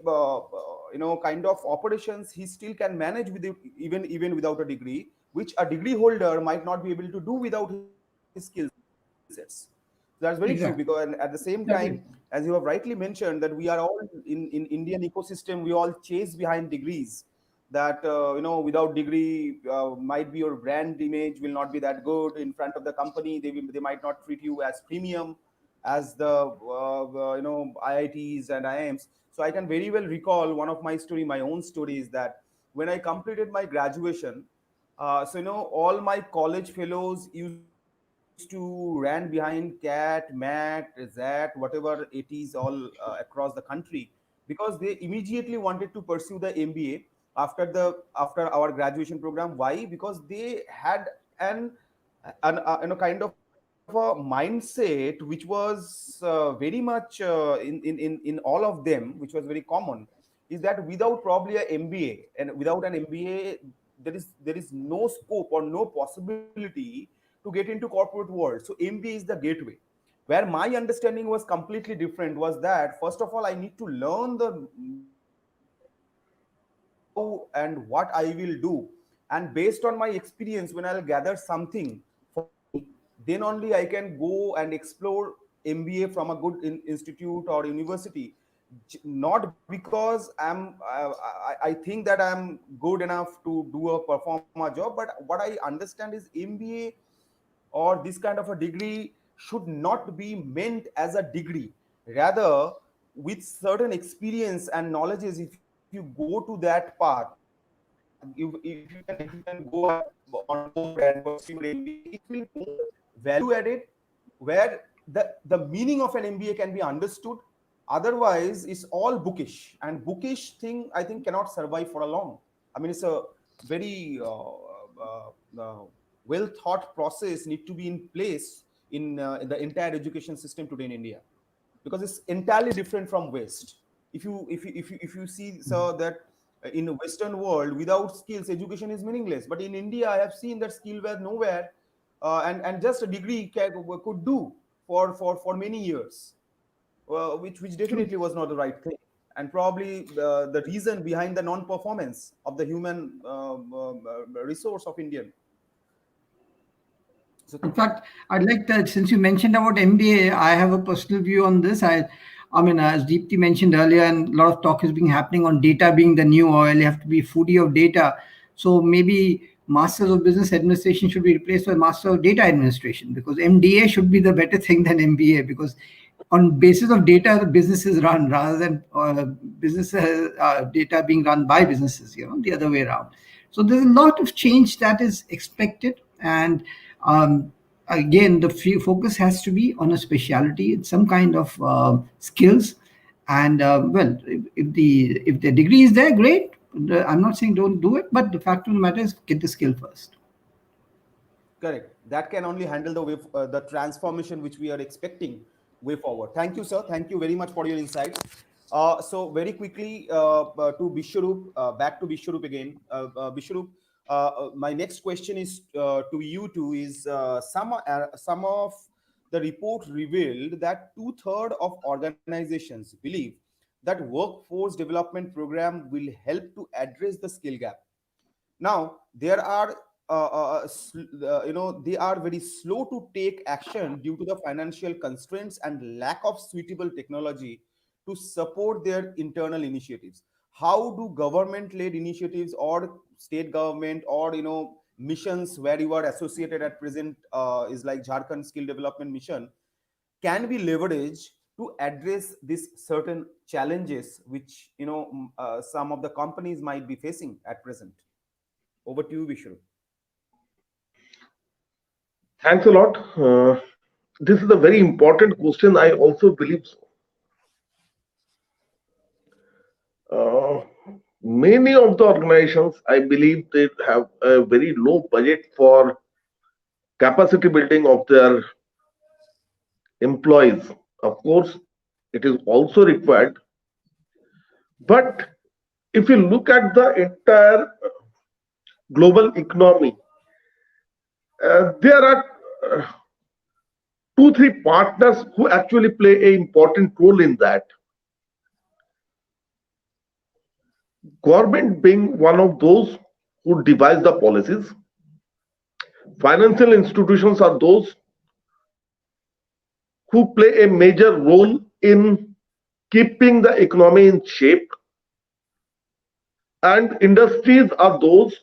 kind of operations he still can manage with it, even without a degree, which a degree holder might not be able to do without his skill sets. So that's very true, because and at the Exactly. same time, Agree. as you have rightly mentioned, that we are all in Indian ecosystem, we all chase behind degrees, that without degree, might be your brand image will not be that good in front of the company, they might not treat you as premium as the IITs and IIMs. So I can very well recall one of my story, my own story, is that when I completed my graduation, all my college fellows used to ran behind CAT, MAT, ZAT, whatever it is, all across the country, because they immediately wanted to pursue the MBA after our graduation program. Why? Because they had an kind of a mindset which was very much in all of them, which was very common, is that without probably a MBA, and without an MBA, there is no scope or no possibility to get into corporate world. So MBA is the gateway. Where my understanding was completely different was that, first of all, I need to learn the how and what I will do, and based on my experience, when I'll gather something for me, then only I can go and explore MBA from a good institute or university. Not because I think that I'm good enough to do a perform a job, but what I understand is MBA or this kind of a degree should not be meant as a degree. Rather, with certain experience and knowledges, if you go to that path, if you can go on board and pursue your MBA, it will more value added, where the meaning of an MBA can be understood. Otherwise, it's all bookish, and bookish thing, I think, cannot survive for a long. I mean, it's a very well thought process need to be in place in the entire education system today in India, because it's entirely different from West. If you see, so that in the Western world, without skills, education is meaningless. But in India, I have seen that skill were nowhere, and just a degree could do for many years, which True. definitely was not the right thing, and probably the reason behind the non-performance of the human resource of Indian. So In fact, I'd like that since you mentioned about MBA, I have a personal view on this. I mean, as Deepti mentioned earlier, and a lot of talk has been happening on data being the new oil. You have to be foodie of data. So maybe Masters of Business Administration should be replaced by Master of Data Administration, because MDA should be the better thing than MBA, because on basis of data the businesses run, rather than business data being run by businesses, the other way around. So there's a lot of change that is expected, and um, again the focus has to be on a specialty, some kind of skills. And well, if the degree is there, great. I'm not saying don't do it, but the fact of the matter is get the skill first. correct. That can only handle the transformation which we are expecting way forward. Thank you, sir. Thank you very much for your insights. So very quickly, to Bishwarup, back to Bishwarup again. Bishwarup, my next question is to you two. Is some of the report revealed that two-thirds of organizations believe that workforce development program will help to address the skill gap. Now there are they are very slow to take action due to the financial constraints and lack of suitable technology to support their internal initiatives. How do government led initiatives or state government or missions where you are associated at present, is like Jharkhand skill development mission, can be leveraged to address these certain challenges which some of the companies might be facing at present? Over to you, Vishnu. Thanks a lot. This is a very important question. I also believe so. Uh, Many of the organizations, I believe, they have a very low budget for capacity building of their employees. Of course, it is also required, but if you look at the entire global economy, there are uh, two, three partners who actually play an important role in that. Government being one of those who devise the policies. Financial institutions are those who play a major role in keeping the economy in shape, and industries are those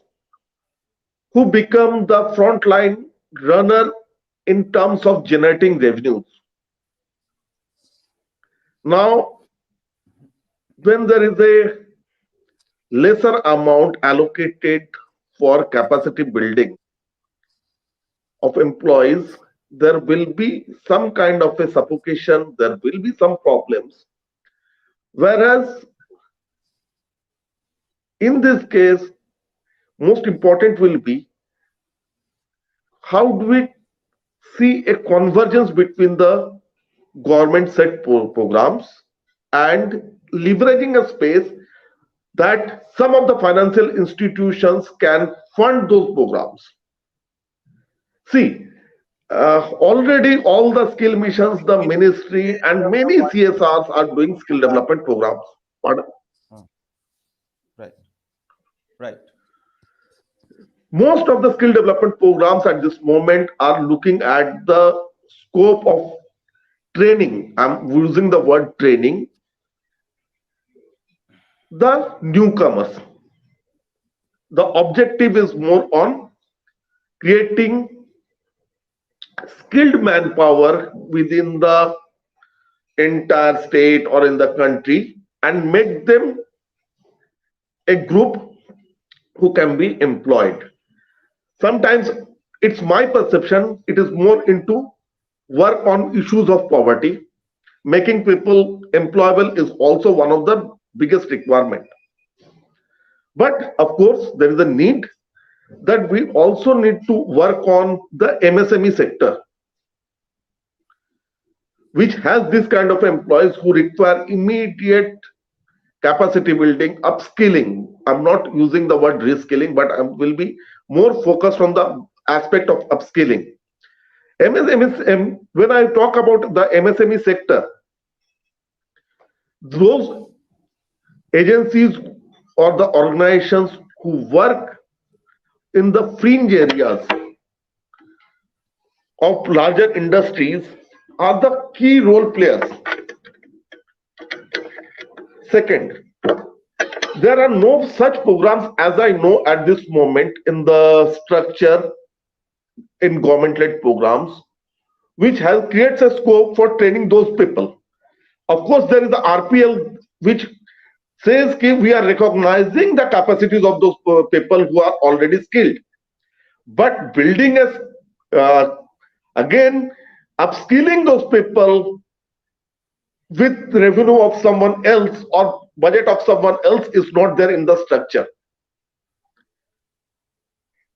who become the frontline runner in terms of generating revenues. Now, when there is a lesser amount allocated for capacity building of employees, there will be some kind of a suffocation, there will be some problems. Whereas in this case, most important will be how do we see a convergence between the government set programs and leveraging a space that some of the financial institutions can fund those programs. See, already all the skill missions, the ministry and many CSRs are doing skill development programs. Pardon? Right. Right. Most of the skill development programs at this moment are looking at the scope of training. I'm using the word training, the newcomers. The objective is more on creating skilled manpower within the entire state or in the country and make them a group who can be employed. Sometimes it's my perception, it is more into work on issues of poverty. Making people employable is also one of the biggest requirement. But of course, there is a need that we also need to work on the MSME sector, which has this kind of employees who require immediate capacity building, upskilling. I'm not using the word reskilling, but I will be more focused on the aspect of upskilling. When I talk about the MSME sector, those agencies or the organizations who work in the fringe areas of larger industries are the key role players. Second, there are no such programs as I know at this moment in the structure in government-led programs, which creates a scope for training those people. Of course, there is the RPL, which says that we are recognizing the capacities of those people who are already skilled. But building again, upskilling those people with revenue of someone else or budget of someone else is not there in the structure.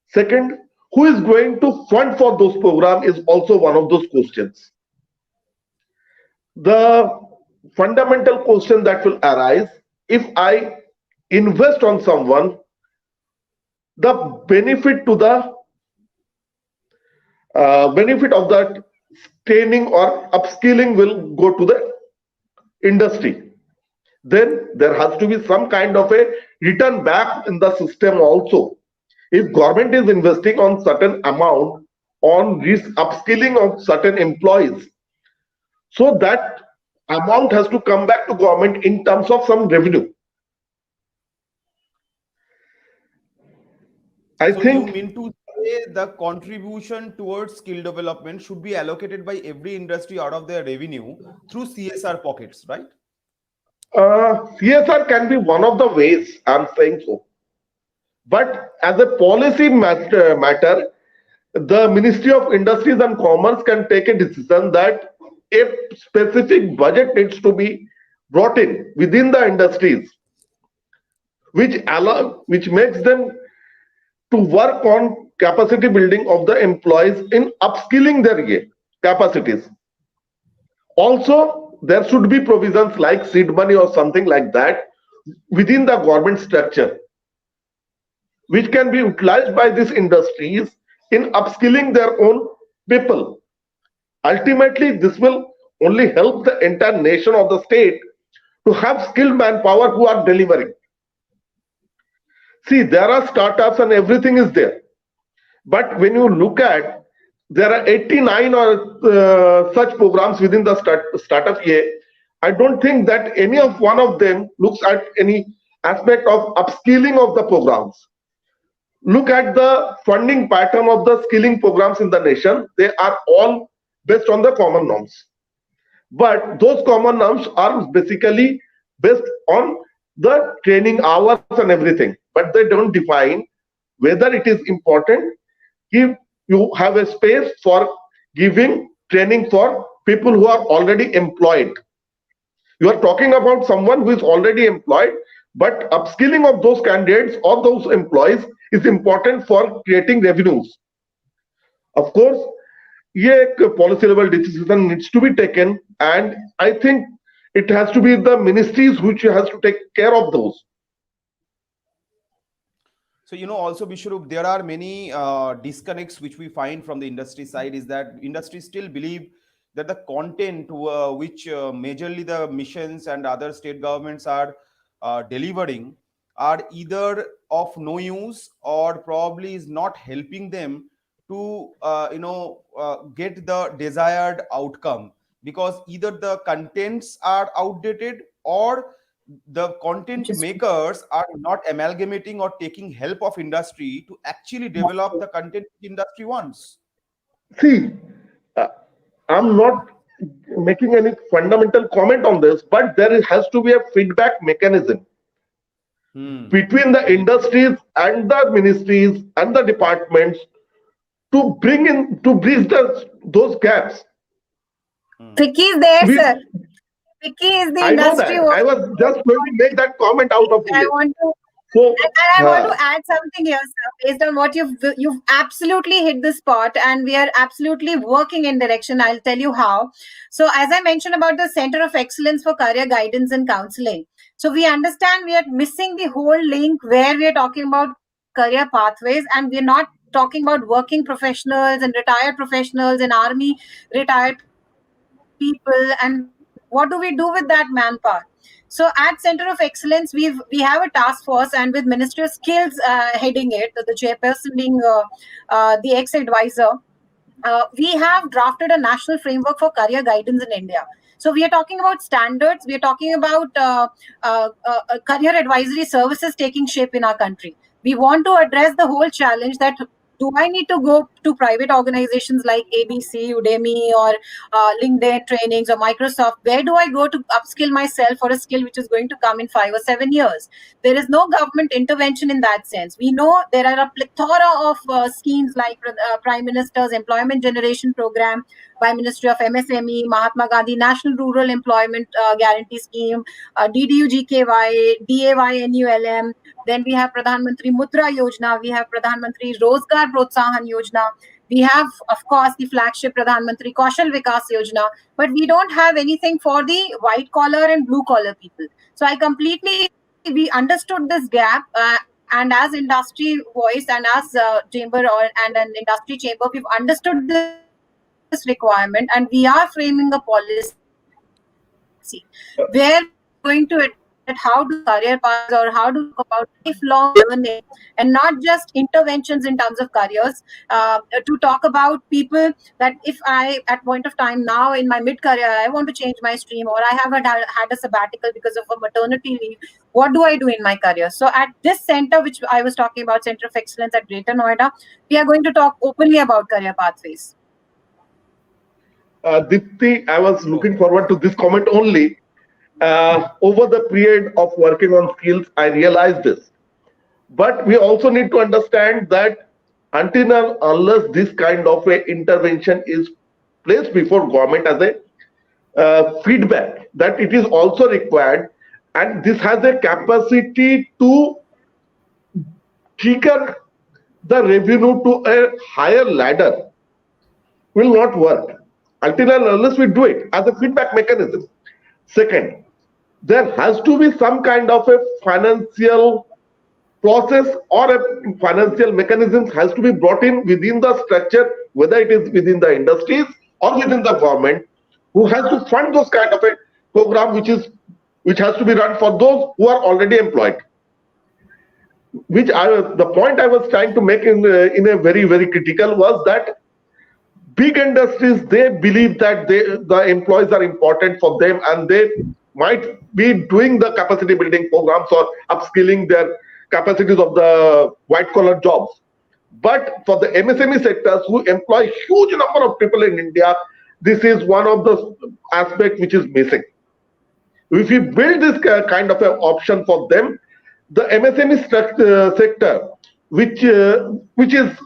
Second, who is going to fund for those programs is also one of those questions. The fundamental question that will arise, if I invest on someone, the benefit to the benefit of that training or upskilling will go to the industry. Then there has to be some kind of a return back in the system also. If government is investing on certain amount on upskilling of certain employees, so that amount has to come back to government in terms of some revenue. I So you think mean to say the contribution towards skill development should be allocated by every industry out of their revenue through CSR pockets, right? CSR can be one of the ways, I'm saying so. But as a policy matter, the Ministry of Industries and Commerce can take a decision that a specific budget needs to be brought in within the industries, which makes them to work on capacity building of the employees in upskilling their capacities. Also, there should be provisions like seed money or something like that, within the government structure, which can be utilized by these industries in upskilling their own people. Ultimately, this will only help the entire nation or the state to have skilled manpower who are delivering. See, there are startups and everything is there. But when you look at, there are 89 or such programs within the startup year. I don't think that any of one of them looks at any aspect of upskilling of the programs. Look at the funding pattern of the skilling programs in the nation. They are all based on the common norms. But those common norms are basically based on the training hours and everything. But they don't define whether it is important if you have a space for giving training for people who are already employed. You are talking about someone who is already employed, but upskilling of those candidates or those employees is important for creating revenues. Of course, a policy level decision needs to be taken, and I think it has to be the ministries which has to take care of those. So, also Bishrup, there are many disconnects which we find from the industry side, is that industry still believe that the content which majorly the missions and other state governments are delivering are either of no use or probably is not helping them to get the desired outcome, because either the contents are outdated or the content makers are not amalgamating or taking help of industry to actually develop the content industry wants. See, uh, I'm not making any fundamental comment on this, but there has to be a feedback mechanism between the Very true. industries and the ministries and the departments to bring in to bridge those gaps. Vicky is there, We, sir. Vicky is the I know industry that. voice. I was just going to make that comment out of I here. want to So, And I want to add something here, sir, based on what you've absolutely hit the spot, and we are absolutely working in direction. I'll tell you how. So, as I mentioned about the Center of Excellence for Career Guidance and Counseling, so we understand we are missing the whole link where we are talking about career pathways, and we're not talking about working professionals and retired professionals and army retired people, and what do we do with that manpower? So at Center of Excellence, we have a task force, and with Ministry of Skills heading it, the chairperson being the ex-advisor, we have drafted a national framework for career guidance in India. So we are talking about standards. We are talking about career advisory services taking shape in our country. We want to address the whole challenge that do I need to go to private organizations like ABC, Udemy, or LinkedIn trainings or Microsoft? Where do I go to upskill myself for a skill which is going to come in 5 or 7 years? There is no government intervention in that sense. We know there are a plethora of schemes like Prime Minister's Employment Generation Program by Ministry of MSME, Mahatma Gandhi National Rural Employment Guarantee Scheme, DDU-GKY, DAY-NULM. Then we have Pradhan Mantri Mudra Yojana. We have Pradhan Mantri Rozgar Protsahan Yojana. We have, of course, the flagship Pradhan Mantri Kaushal Vikas Yojana. But we don't have anything for the white collar and blue collar people. So we understood this gap, and as industry voice and as chamber and an industry chamber, we've understood this requirement, and we are framing a policy where we are going to address that. How do we talk about career paths, or how do we talk about lifelong learning and not just interventions in terms of careers? To talk about people that if I, at point of time now in my mid career, I want to change my stream, or I have had a sabbatical because of a maternity leave, what do I do in my career? So at this center, which I was talking about, Center of Excellence at Greater Noida, we are going to talk openly about career pathways. Dipti, I was looking forward to this comment only. Over the period of working on skills, I realized this. But we also need to understand that until and unless this kind of a intervention is placed before government as a feedback, that it is also required, and this has a capacity to trigger the revenue to a higher ladder, will not work until and unless we do it as a feedback mechanism. Second, there has to be some kind of a financial process or a financial mechanisms has to be brought in within the structure, whether it is within the industries or within the government, who has to fund those kind of a program which has to be run for those who are already employed. The point I was trying to make in a very critical was that big industries, they believe that the employees are important for them, and they might be doing the capacity building programs or upskilling their capacities of the white collar jobs. But for the MSME sectors who employ huge number of people in India, this is one of the aspects which is missing. If we build this kind of an option for them, the MSME sector, which is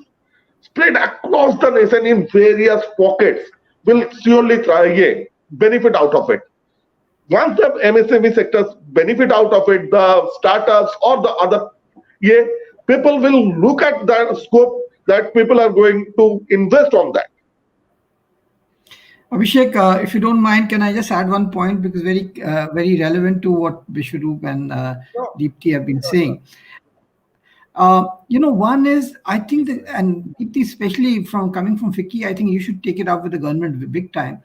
spread across the nation in various pockets, will surely try again benefit out of it. Once the MSME sectors benefit out of it, the startups or the other, yeah, people will look at that scope that people are going to invest on that. Abhishek, if you don't mind, can I just add one point, because very relevant to what Vishwaroop and Deepti have been saying. One is, I think that, and Deepti, especially from coming from FICCI, I think you should take it up with the government big time.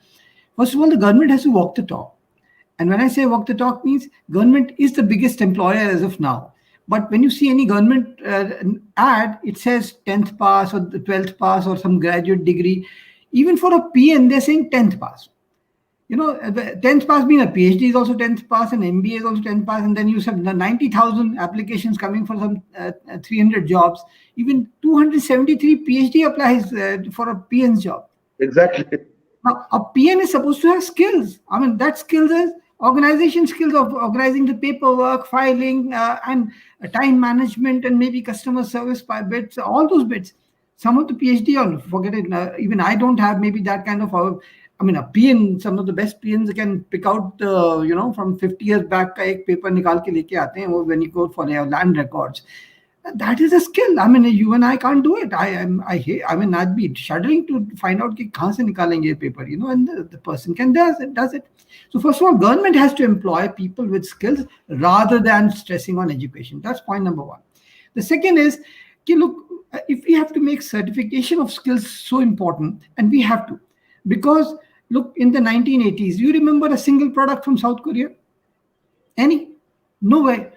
First of all, the government has to walk the talk. And when I say walk the talk, means government is the biggest employer as of now. But when you see any government ad, it says 10th pass or the 12th pass or some graduate degree. Even for a PN, they're saying 10th pass. The 10th pass being a PhD is also 10th pass, and MBA is also 10th pass, and then you have 90,000 applications coming for some 300 jobs. Even 273 PhD applies for a PN's job. Exactly. Now, a PN is supposed to have skills. I mean, that skills is organization skills of organizing the paperwork, filing, and time management, and maybe customer service by bits, all those bits. Some of the PhD on, forget it, even I don't have maybe that kind of, a PN, some of the best PNs can pick out, from 50 years back, ka ek paper nikal ke leke aate hain, when you go for their land records. That is a skill. I mean, you and I can't do it. I'd be shuddering to find out ki kahan se nikalenge ye paper, and the person does it. So first of all, government has to employ people with skills rather than stressing on education. That's point number one. The second is, look, if we have to make certification of skills so important, and we have to, because look, in the 1980s, you remember a single product from South Korea? Any? No way.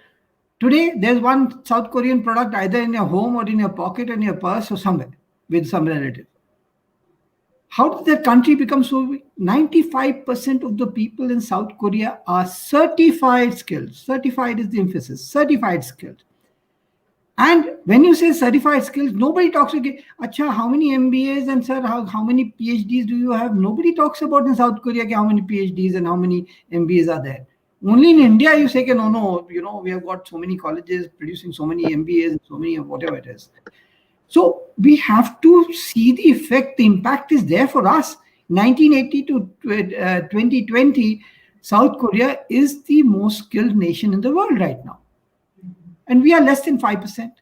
Today, there's one South Korean product either in your home or in your pocket, in your purse, or somewhere with some relative. How did that country become so weak? 95% of the people in South Korea are certified skilled. Certified is the emphasis. Certified skilled. And when you say certified skills, nobody talks about, Acha, how many MBAs and sir, how many PhDs do you have? Nobody talks about in South Korea how many PhDs and how many MBAs are there. Only in India, you say, no, we have got so many colleges producing so many MBAs and so many of whatever it is. So we have to see the effect. The impact is there for us. 1980 to 2020, South Korea is the most skilled nation in the world right now. And we are less than 5%.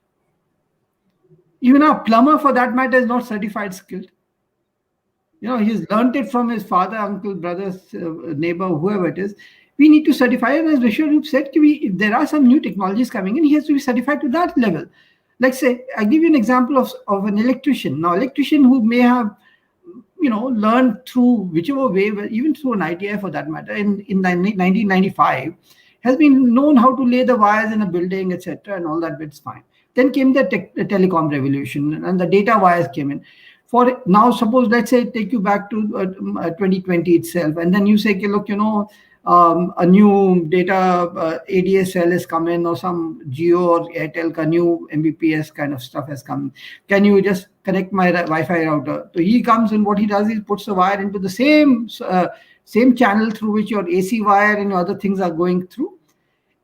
Even our plumber, for that matter, is not certified skilled. He's learned it from his father, uncle, brothers, neighbor, whoever it is. We need to certify it. As Vishwaroop said, if there are some new technologies coming in, he has to be certified to that level. Like say, I'll give you an example of an electrician. Now, electrician who may have, learned through whichever way, even through an ITI for that matter, in 1995, has been known how to lay the wires in a building, etc., and all that bit's fine. Then came the telecom revolution, and the data wires came in. For now, suppose, let's say, take you back to 2020 itself, and then you say, look, a new data ADSL has come in, or some Jio or Airtel ka new Mbps kind of stuff has come. Can you just connect my Wi-Fi router? So he comes, and what he does is puts the wire into the same channel through which your AC wire and your other things are going through.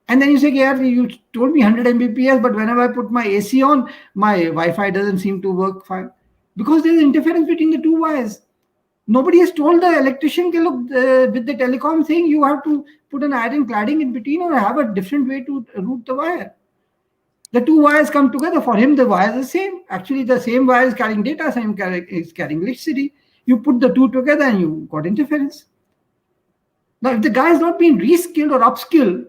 And then you say, yeah, you told me 100 Mbps, but whenever I put my AC on, my Wi-Fi doesn't seem to work fine. Because there's interference between the two wires. Nobody has told the electrician, look, with the telecom thing, you have to put an iron cladding in between or have a different way to route the wire. The two wires come together. For him, the wires are the same. Actually, the same wire is carrying data, same is carrying electricity. You put the two together and you got interference. Now, if the guy is not being reskilled or upskilled,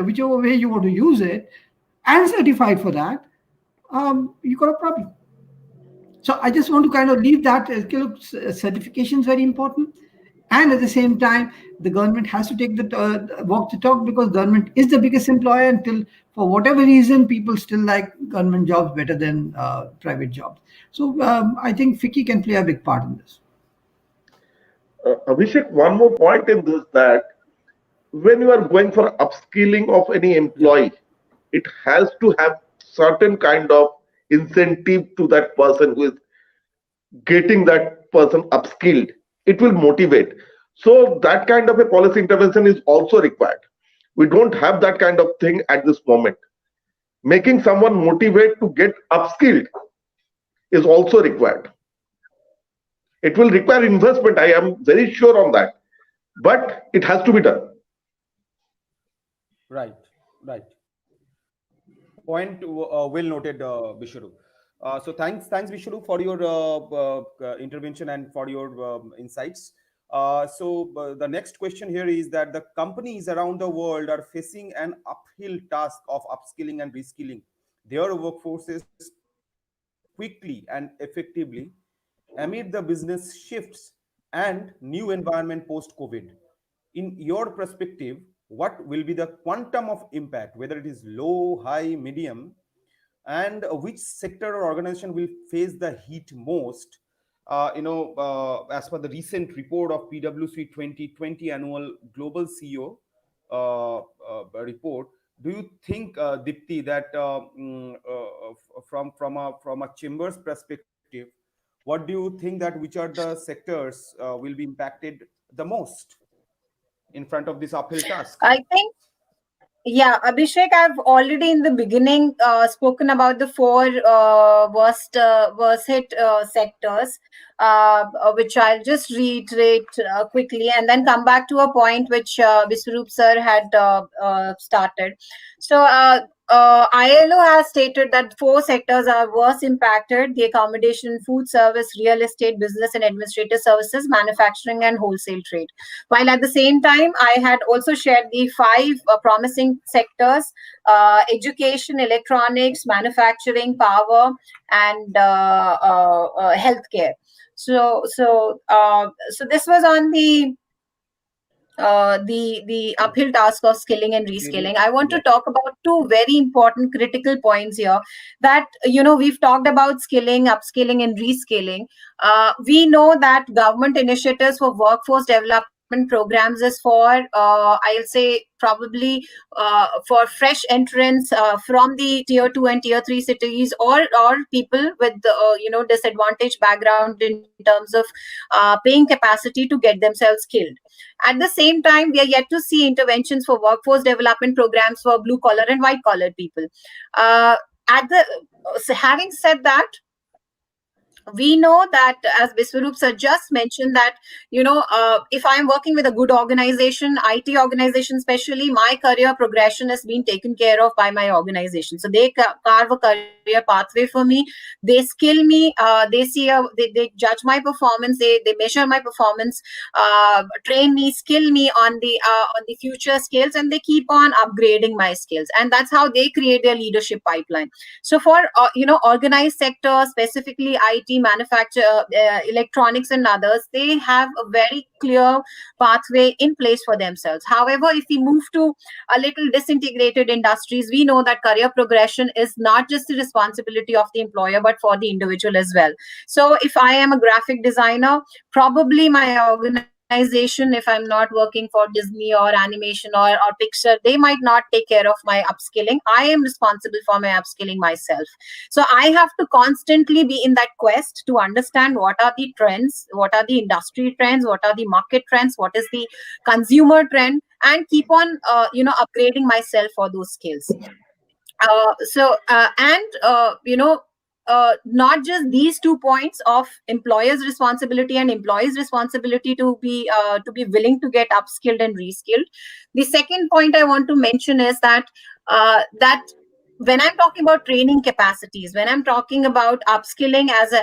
whichever way you want to use it, and certified for that, you got a problem. So I just want to kind of leave that certification is very important, and at the same time, the government has to take the walk the talk, because government is the biggest employer. Until for whatever reason, people still like government jobs better than private jobs. So I think FICCI can play a big part in this. Abhishek, one more point in this, that when you are going for upskilling of any Yeah. employee, it has to have certain kind of incentive to that person who is getting that person upskilled. It will motivate. So that kind of a policy intervention is also required. We don't have that kind of thing at this moment. Making someone motivate to get upskilled is also required. It will require investment, I am very sure on that, but it has to be done. Right, right. Point well noted, Vishnu. So thanks, Vishnu, for your intervention and for your insights. The next question here is that the companies around the world are facing an uphill task of upskilling and reskilling their workforces quickly and effectively amid the business shifts and new environment post-COVID. In your perspective, what will be the quantum of impact, whether it is low, high, medium, and which sector or organization will face the heat most? As per the recent report of PwC 2020 annual global CEO report, do you think, Dipti, that from a chamber's perspective, what do you think that which are the sectors will be impacted the most in front of this uphill task? I think, yeah, Abhishek, I've already in the beginning spoken about the four worst hit sectors, which I'll just reiterate quickly and then come back to a point which Biswarup sir had started. So, ILO has stated that four sectors are worst impacted: the accommodation, food service, real estate, business and administrative services, manufacturing, and wholesale trade. While at the same time, I had also shared the five promising sectors: education, electronics, manufacturing, power, and healthcare. So this was on the uphill task of skilling and reskilling. Skilling, I want to yeah. talk about two very important critical points here. That, we've talked about skilling, upskilling, and reskilling. We know that government initiatives for workforce development programs is for, I'll say, probably for fresh entrants from the tier 2 and tier 3 cities, or people with disadvantaged background in terms of paying capacity to get themselves skilled. At the same time, we are yet to see interventions for workforce development programs for blue collar and white collar people. At the Having said that, we know that, as Biswarup sir just mentioned, that if I'm working with a good organization, IT organization especially, my career progression is being taken care of by my organization. So they carve a career pathway for me. They skill me. They judge my performance. They measure my performance, train me, skill me on the future skills, and they keep on upgrading my skills. And that's how they create their leadership pipeline. So for organized sector, specifically IT, manufacture, electronics, and others, they have a very clear pathway in place for themselves. However, if we move to a little disintegrated industries, we know that career progression is not just the responsibility of the employer, but for the individual as well. So if I am a graphic designer, probably my organization, if I'm not working for Disney or animation or Pixar, they might not take care of my upskilling. I am responsible for my upskilling myself. So I have to constantly be in that quest to understand what are the trends, what are the industry trends, what are the market trends, what is the consumer trend, and keep on upgrading myself for those skills. Not just these 2 points of employer's responsibility and employee's responsibility to be willing to get upskilled and reskilled. The second point I want to mention is that when I'm talking about training capacities, when I'm talking about upskilling as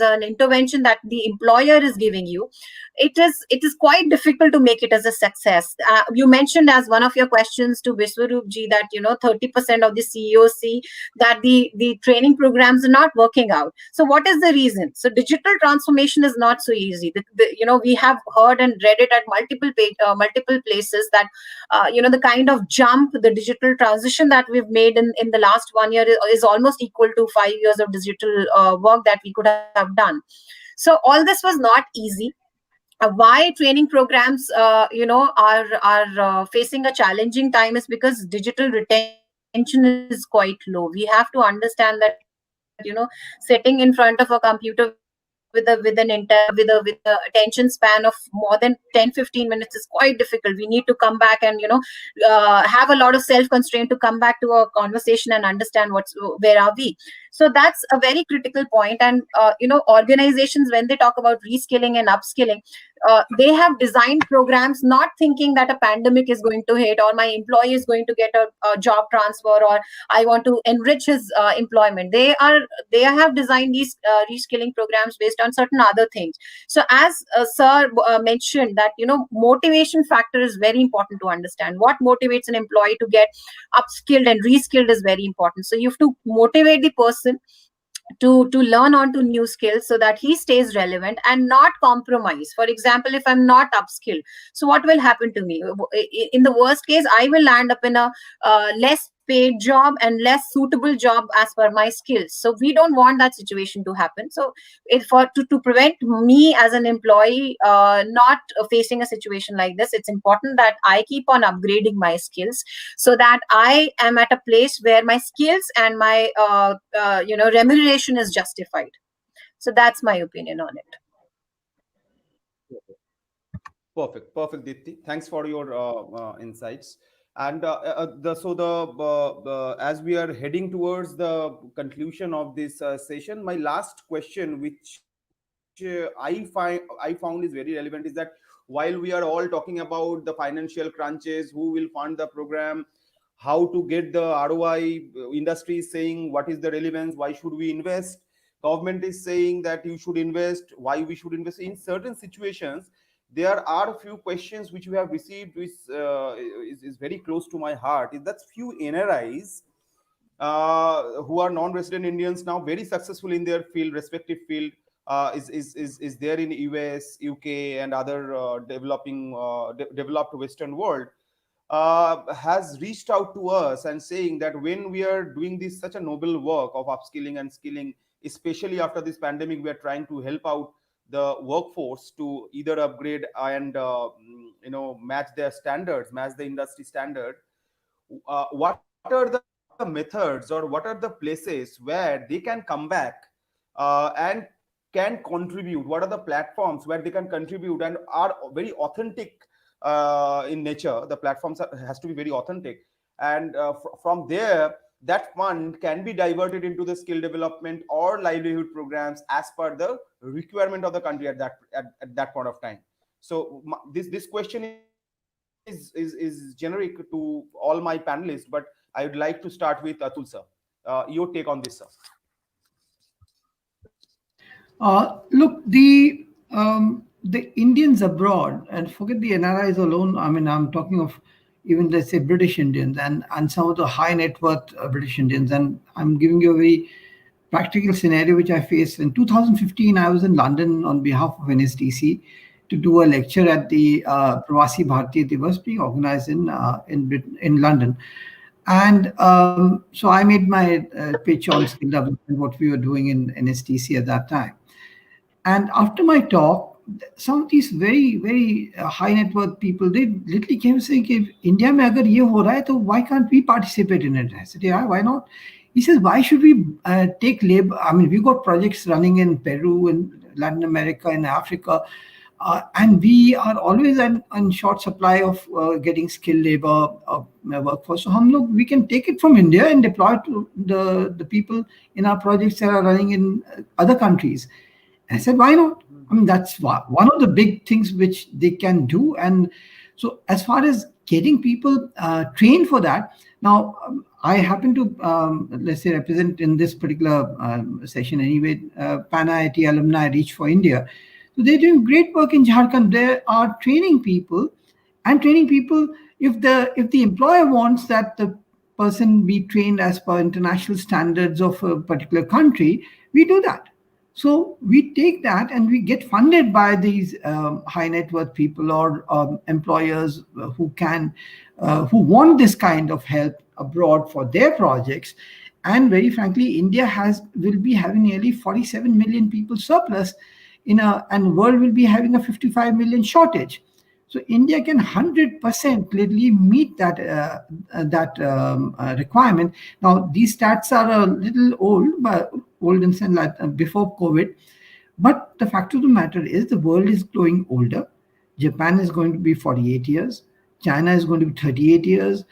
an intervention that the employer is giving you, it is quite difficult to make it as a success. You mentioned as one of your questions to Vishwaroop ji that 30% of the CEOs see that the training programs are not working out. So what is the reason? So digital transformation is not so easy. We have heard and read it at multiple places that the kind of jump, the digital transition that we've made in the last 1 year is almost equal to 5 years of digital work that we could have done. So all this was not easy. Why training programs are facing a challenging time is because digital retention is quite low. We have to understand that sitting in front of a computer with an entire with a attention span of more than 10-15 minutes is quite difficult. We need to come back and have a lot of self constraint to come back to a conversation and understand where are we. So that's a very critical point. And organizations, when they talk about reskilling and upskilling, they have designed programs not thinking that a pandemic is going to hit, or my employee is going to get a job transfer, or I want to enrich his employment. They have designed these reskilling programs based on certain other things. So as sir mentioned, that motivation factor is very important to understand. What motivates an employee to get upskilled and reskilled is very important. So you have to motivate the person to learn on to new skills so that he stays relevant and not compromise. For example, if I'm not upskilled, so what will happen to me? In the worst case, I will land up in a less paid job and less suitable job as per my skills. So we don't want that situation to happen. So to prevent me as an employee not facing a situation like this, it's important that I keep on upgrading my skills so that I am at a place where my skills and my remuneration is justified. So that's my opinion on it. Perfect, Dipti. Thanks for your insights. And as we are heading towards the conclusion of this session, my last question, which I found is very relevant, is that while we are all talking about the financial crunches, who will fund the program, how to get the ROI, industry is saying what is the relevance, why should we invest? Government is saying that you should invest, why we should invest. In certain situations, there are a few questions which we have received, which is very close to my heart. Is that few NRIs who are non-resident Indians now very successful in their field, respective field, is there in US, UK, and other developed Western world, has reached out to us and saying that when we are doing this such a noble work of upskilling and skilling, especially after this pandemic, we are trying to help out the workforce to either upgrade and match their standards, match the industry standard. What are the methods or what are the places where they can come back and can contribute? What are the platforms where they can contribute and are very authentic in nature? The platforms has to be very authentic, and from there, that fund can be diverted into the skill development or livelihood programs as per the requirement of the country at that point of time. So this question is generic to all my panelists, but I would like to start with Atul sir. Your take on this, sir. Look, the Indians abroad, and forget the NRIs alone. I mean, I'm talking of even, let's say, British Indians and some of the high net worth British Indians. And I'm giving you a very practical scenario which I faced in 2015. I was in London on behalf of NSDC to do a lecture at the Pravasi Bharatiya Divas being organized in London. And so I made my pitch on skill development, what we were doing in NSDC at that time. And after my talk, some of these very, very high net worth people, they literally came saying, if India mein agar ye ho raha hai, to why can't we participate in it? I said, yeah, why not? He says, why should we take labor? I mean, we've got projects running in Peru, in Latin America, in Africa, and we are always on short supply of getting skilled labor workforce. So we can take it from India and deploy it to the people in our projects that are running in other countries. I said, why not? I mean, that's one of the big things which they can do. And so as far as getting people trained for that. Now, I happen to, let's say, represent in this particular session anyway, Pan IIT alumni reach for India. So they're doing great work in Jharkhand. They are training people, and training people, if the employer wants that the person be trained as per international standards of a particular country, we do that. So we take that and we get funded by these high net worth people or employers who want this kind of help abroad for their projects. And very frankly, India will be having nearly 47 million people surplus and world will be having a 55 million shortage. So India can 100% clearly meet that requirement. Now these stats are a little old, but old in the sense like before COVID. But the fact of the matter is the world is growing older. Japan is going to be 48 years. China is going to be 38 years.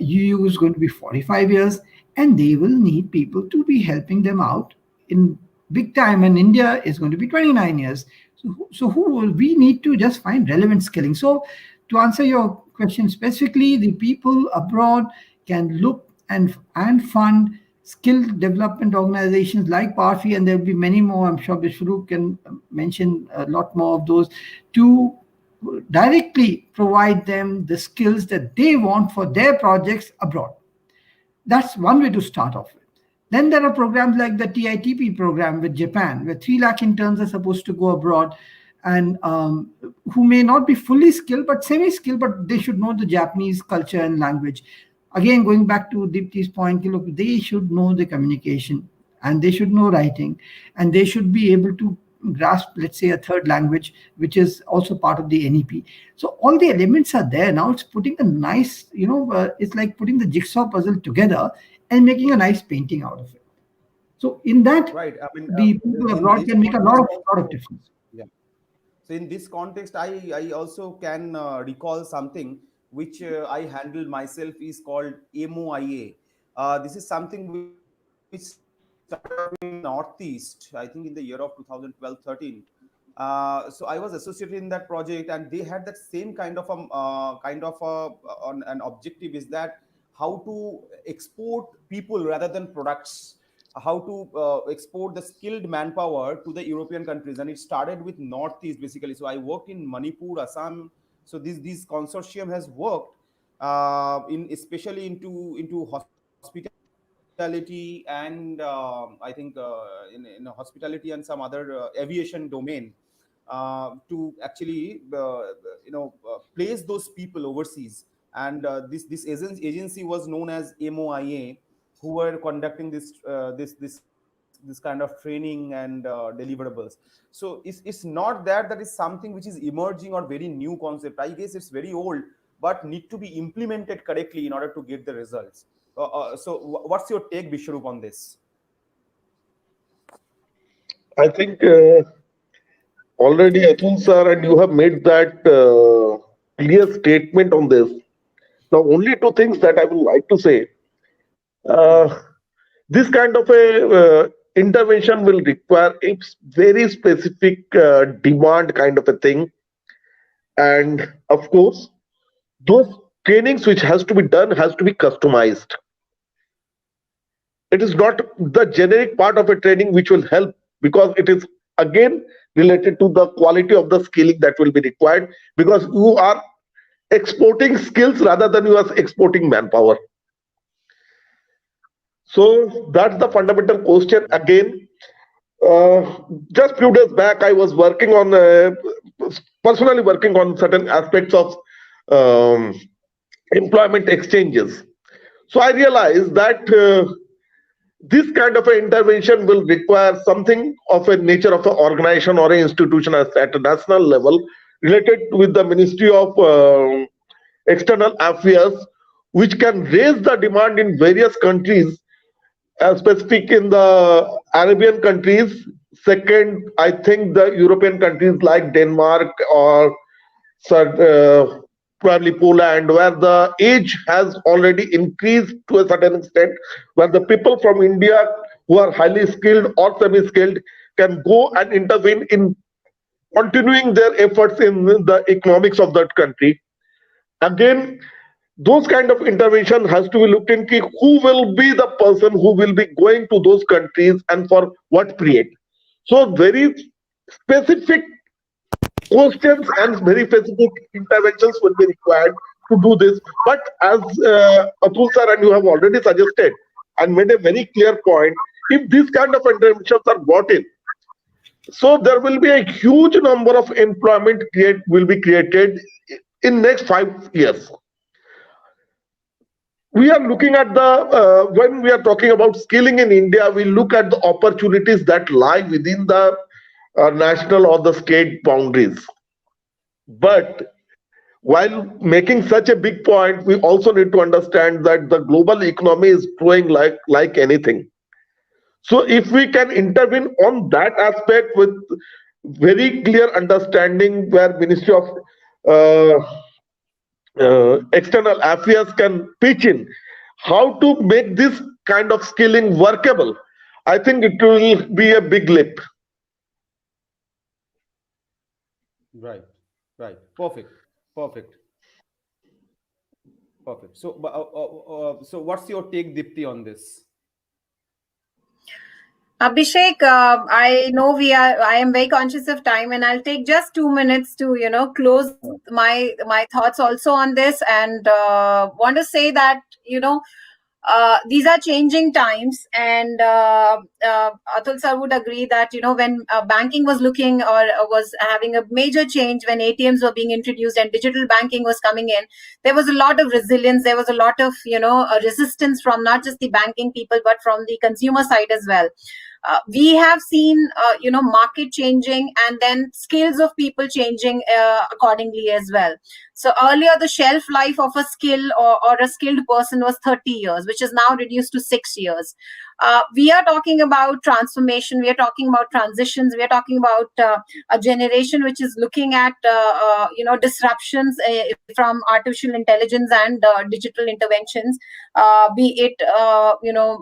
EU is going to be 45 years. And they will need people to be helping them out in big time. And India is going to be 29 years. So who will we need to just find relevant skilling? So to answer your question specifically, the people abroad can look and fund skill development organizations like Parfi, and there'll be many more. I'm sure Bishru can mention a lot more of those, to directly provide them the skills that they want for their projects abroad. That's one way to start off with. Then there are programs like the TITP program with Japan, where 3 lakh interns are supposed to go abroad, and who may not be fully skilled but semi-skilled, but they should know the Japanese culture and language. Again, going back to Deepti's point, look, they should know the communication and they should know writing, and they should be able to grasp, let's say, a third language, which is also part of the NEP. So all the elements are there. Now it's putting a nice, it's like putting the jigsaw puzzle together and making a nice painting out of it. So in that, Right. I mean, the people abroad can make a lot of difference. Yeah. So in this context, I also can recall something which I handled myself, is called MOIA. This is something which started in Northeast, I think in the year of 2012-13. So I was associated in that project, and they had that same on an objective, is that how to export people rather than products, how to export the skilled manpower to the European countries. And it started with Northeast basically. So I worked in Manipur, Assam. So this consortium has worked in especially into hospitality and I think in hospitality and some other aviation domain, to actually place those people overseas. And this agency was known as MOIA, who were conducting this kind of training and deliverables. So it's not that is something which is emerging or very new concept. I guess it's very old, but need to be implemented correctly in order to get the results. So what's your take, Bishrup, on this? I think already Atul sir and you have made that clear statement on this. Now, only two things that I would like to say. This kind of a intervention will require a very specific demand kind of a thing, and of course, those trainings which has to be done has to be customized. It is not the generic part of a training which will help, because it is again related to the quality of the skilling that will be required, because you are exporting skills rather than you are exporting manpower. So that's the fundamental question. Again, just few days back, I was working on personally working on certain aspects of um, employment exchanges. So I realized that this kind of an intervention will require something of a nature of an organization or an institution at a national level, related with the Ministry of External Affairs, which can raise the demand in various countries, specific in the Arabian countries. Second, I think the European countries like Denmark or probably Poland, where the age has already increased to a certain extent, where the people from India who are highly skilled or semi-skilled can go and intervene in continuing their efforts in the economics of that country. Again, those kind of intervention has to be looked into. Who will be the person who will be going to those countries and for what period? So very specific questions and very specific interventions will be required to do this. But as Atul sir and you have already suggested and made a very clear point, if these kind of interventions are brought in, so there will be a huge number of employment will be created in next 5 years. We are looking at the when we are talking about skilling in India, we look at the opportunities that lie within the national or the state boundaries. But while making such a big point, we also need to understand that the global economy is growing like anything. So if we can intervene on that aspect with very clear understanding, where Ministry of uh, External Affairs can pitch in how to make this kind of skilling workable, I think it will be a big leap. Right, right. Perfect, perfect, perfect. So, so what's your take, Dipti, on this? Abhishek, I know I am very conscious of time, and I'll take just 2 minutes to, close my thoughts also on this, and want to say that, these are changing times, and Atul sir would agree that, when banking was looking or was having a major change, when ATMs were being introduced and digital banking was coming in, there was a lot of resilience, there was a lot of, resistance from not just the banking people, but from the consumer side as well. We have seen market changing, and then skills of people changing accordingly as well. So earlier the shelf life of a skill or a skilled person was 30 years, which is now reduced to 6 years. We are talking about transformation, we are talking about transitions, we are talking about a generation which is looking at disruptions from artificial intelligence and digital interventions, be it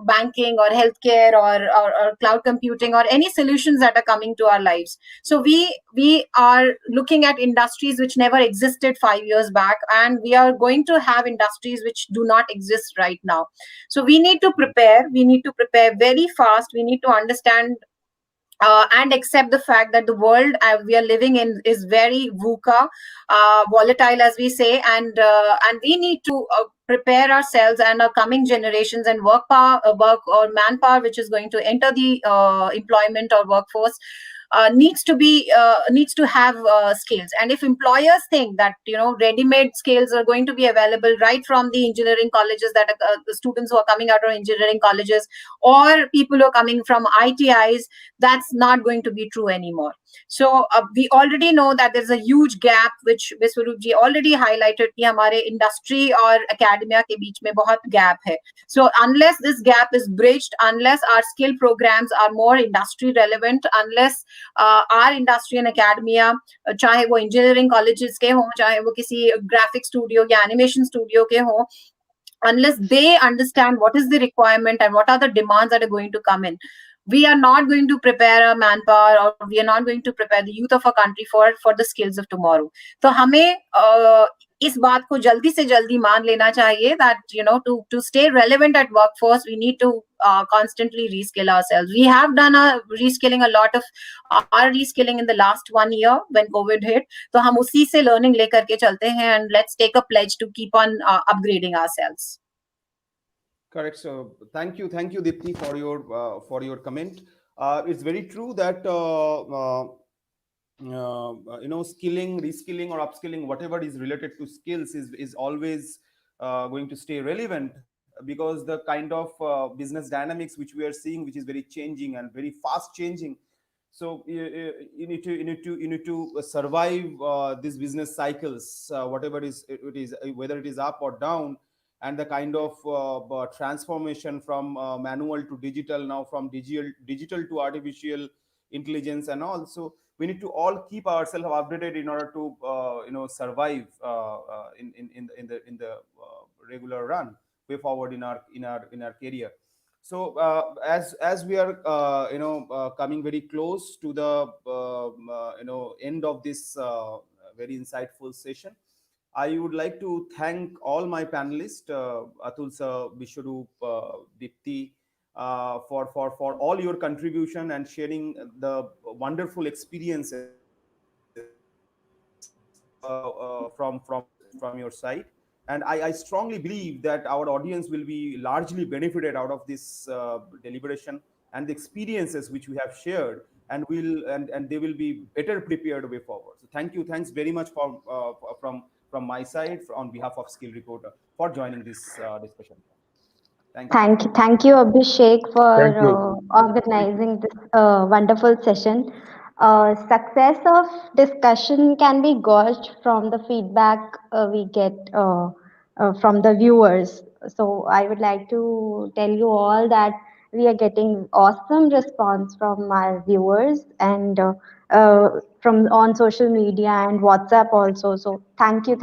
banking or healthcare or cloud computing or any solutions that are coming to our lives. So we are looking at industries which never existed 5 years back, and we are going to have industries which do not exist right now. So we need to prepare very fast. We need to understand and accept the fact that the world we are living in is very VUCA, volatile, as we say, and we need to prepare ourselves and our coming generations, and work or manpower which is going to enter the employment or workforce needs to have skills. And if employers think that ready-made skills are going to be available right from the engineering colleges, that are the students who are coming out of engineering colleges, or people who are coming from ITIs, that's not going to be true anymore. So we already know that there's a huge gap, which Viswarup ji already highlighted, कि हमारे industry और academia के बीच में बहुत gap है. So unless this gap is bridged, unless our skill programs are more industry relevant, unless our industry and academia, चाहे वो engineering colleges के हों, चाहे वो किसी graphic studio या animation studio के हों, unless they understand what is the requirement and what are the demands that are going to come in, we are not going to prepare our manpower, or we are not going to prepare the youth of our country for the skills of tomorrow. So हमें इस बात को जल्दी से जल्दी मान लेना चाहिए that to stay relevant at workforce, we need to constantly reskill ourselves. We have done a lot of our reskilling in the last 1 year when COVID hit. तो हम उसी से learning लेकर के चलते हैं, and let's take a pledge to keep on upgrading ourselves. Correct. So thank you, Dipti, for your comment. It's very true that skilling, reskilling, or upskilling, whatever is related to skills, is always going to stay relevant, because the kind of business dynamics which we are seeing, which is very changing and very fast changing. So you need to survive these business cycles, whatever it is, whether it is up or down, and the kind of transformation from manual to digital, now from digital to artificial intelligence and all. So we need to all keep ourselves updated in order to survive in the regular run way forward in our career. So as we are coming very close to the end of this very insightful session, I would like to thank all my panelists, Atul sir, Vishwaroop, Dipti, for all your contribution and sharing the wonderful experiences from your side. And I strongly believe that our audience will be largely benefited out of this deliberation and the experiences which we have shared, and they will be better prepared way forward. So thanks very much from my side on behalf of Skill Reporter for joining this discussion. Thank you. Thank you, Abhishek, for Thank you. organizing this wonderful session. Success of discussion can be gauged from the feedback we get from the viewers. So I would like to tell you all that we are getting awesome response from our viewers and from on social media and WhatsApp also. So thank you.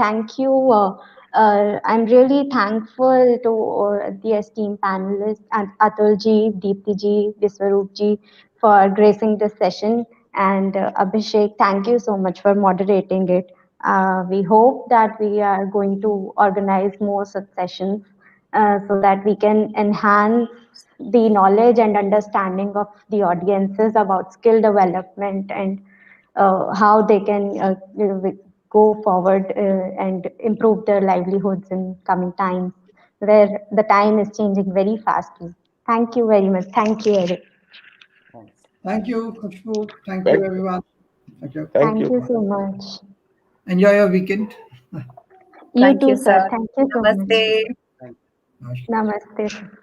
I'm really thankful to the esteemed panelists and Atulji, Deeptiji, Viswaroopji for gracing this session. And Abhishek, thank you so much for moderating it. We hope that we are going to organize more such sessions so that we can enhance the knowledge and understanding of the audiences about skill development and how they can go forward and improve their livelihoods in coming times where the time is changing very fastly. Thank you very much. Thank you, Eric. Thanks. Thank you, Khushbu. Thank you, Thank you. everyone. Thank you. Thank Thank you. you so much. Enjoy your weekend. You Thank too, you, sir. sir. Thank you so much. Namaste. Thank you. Namaste. Namaste.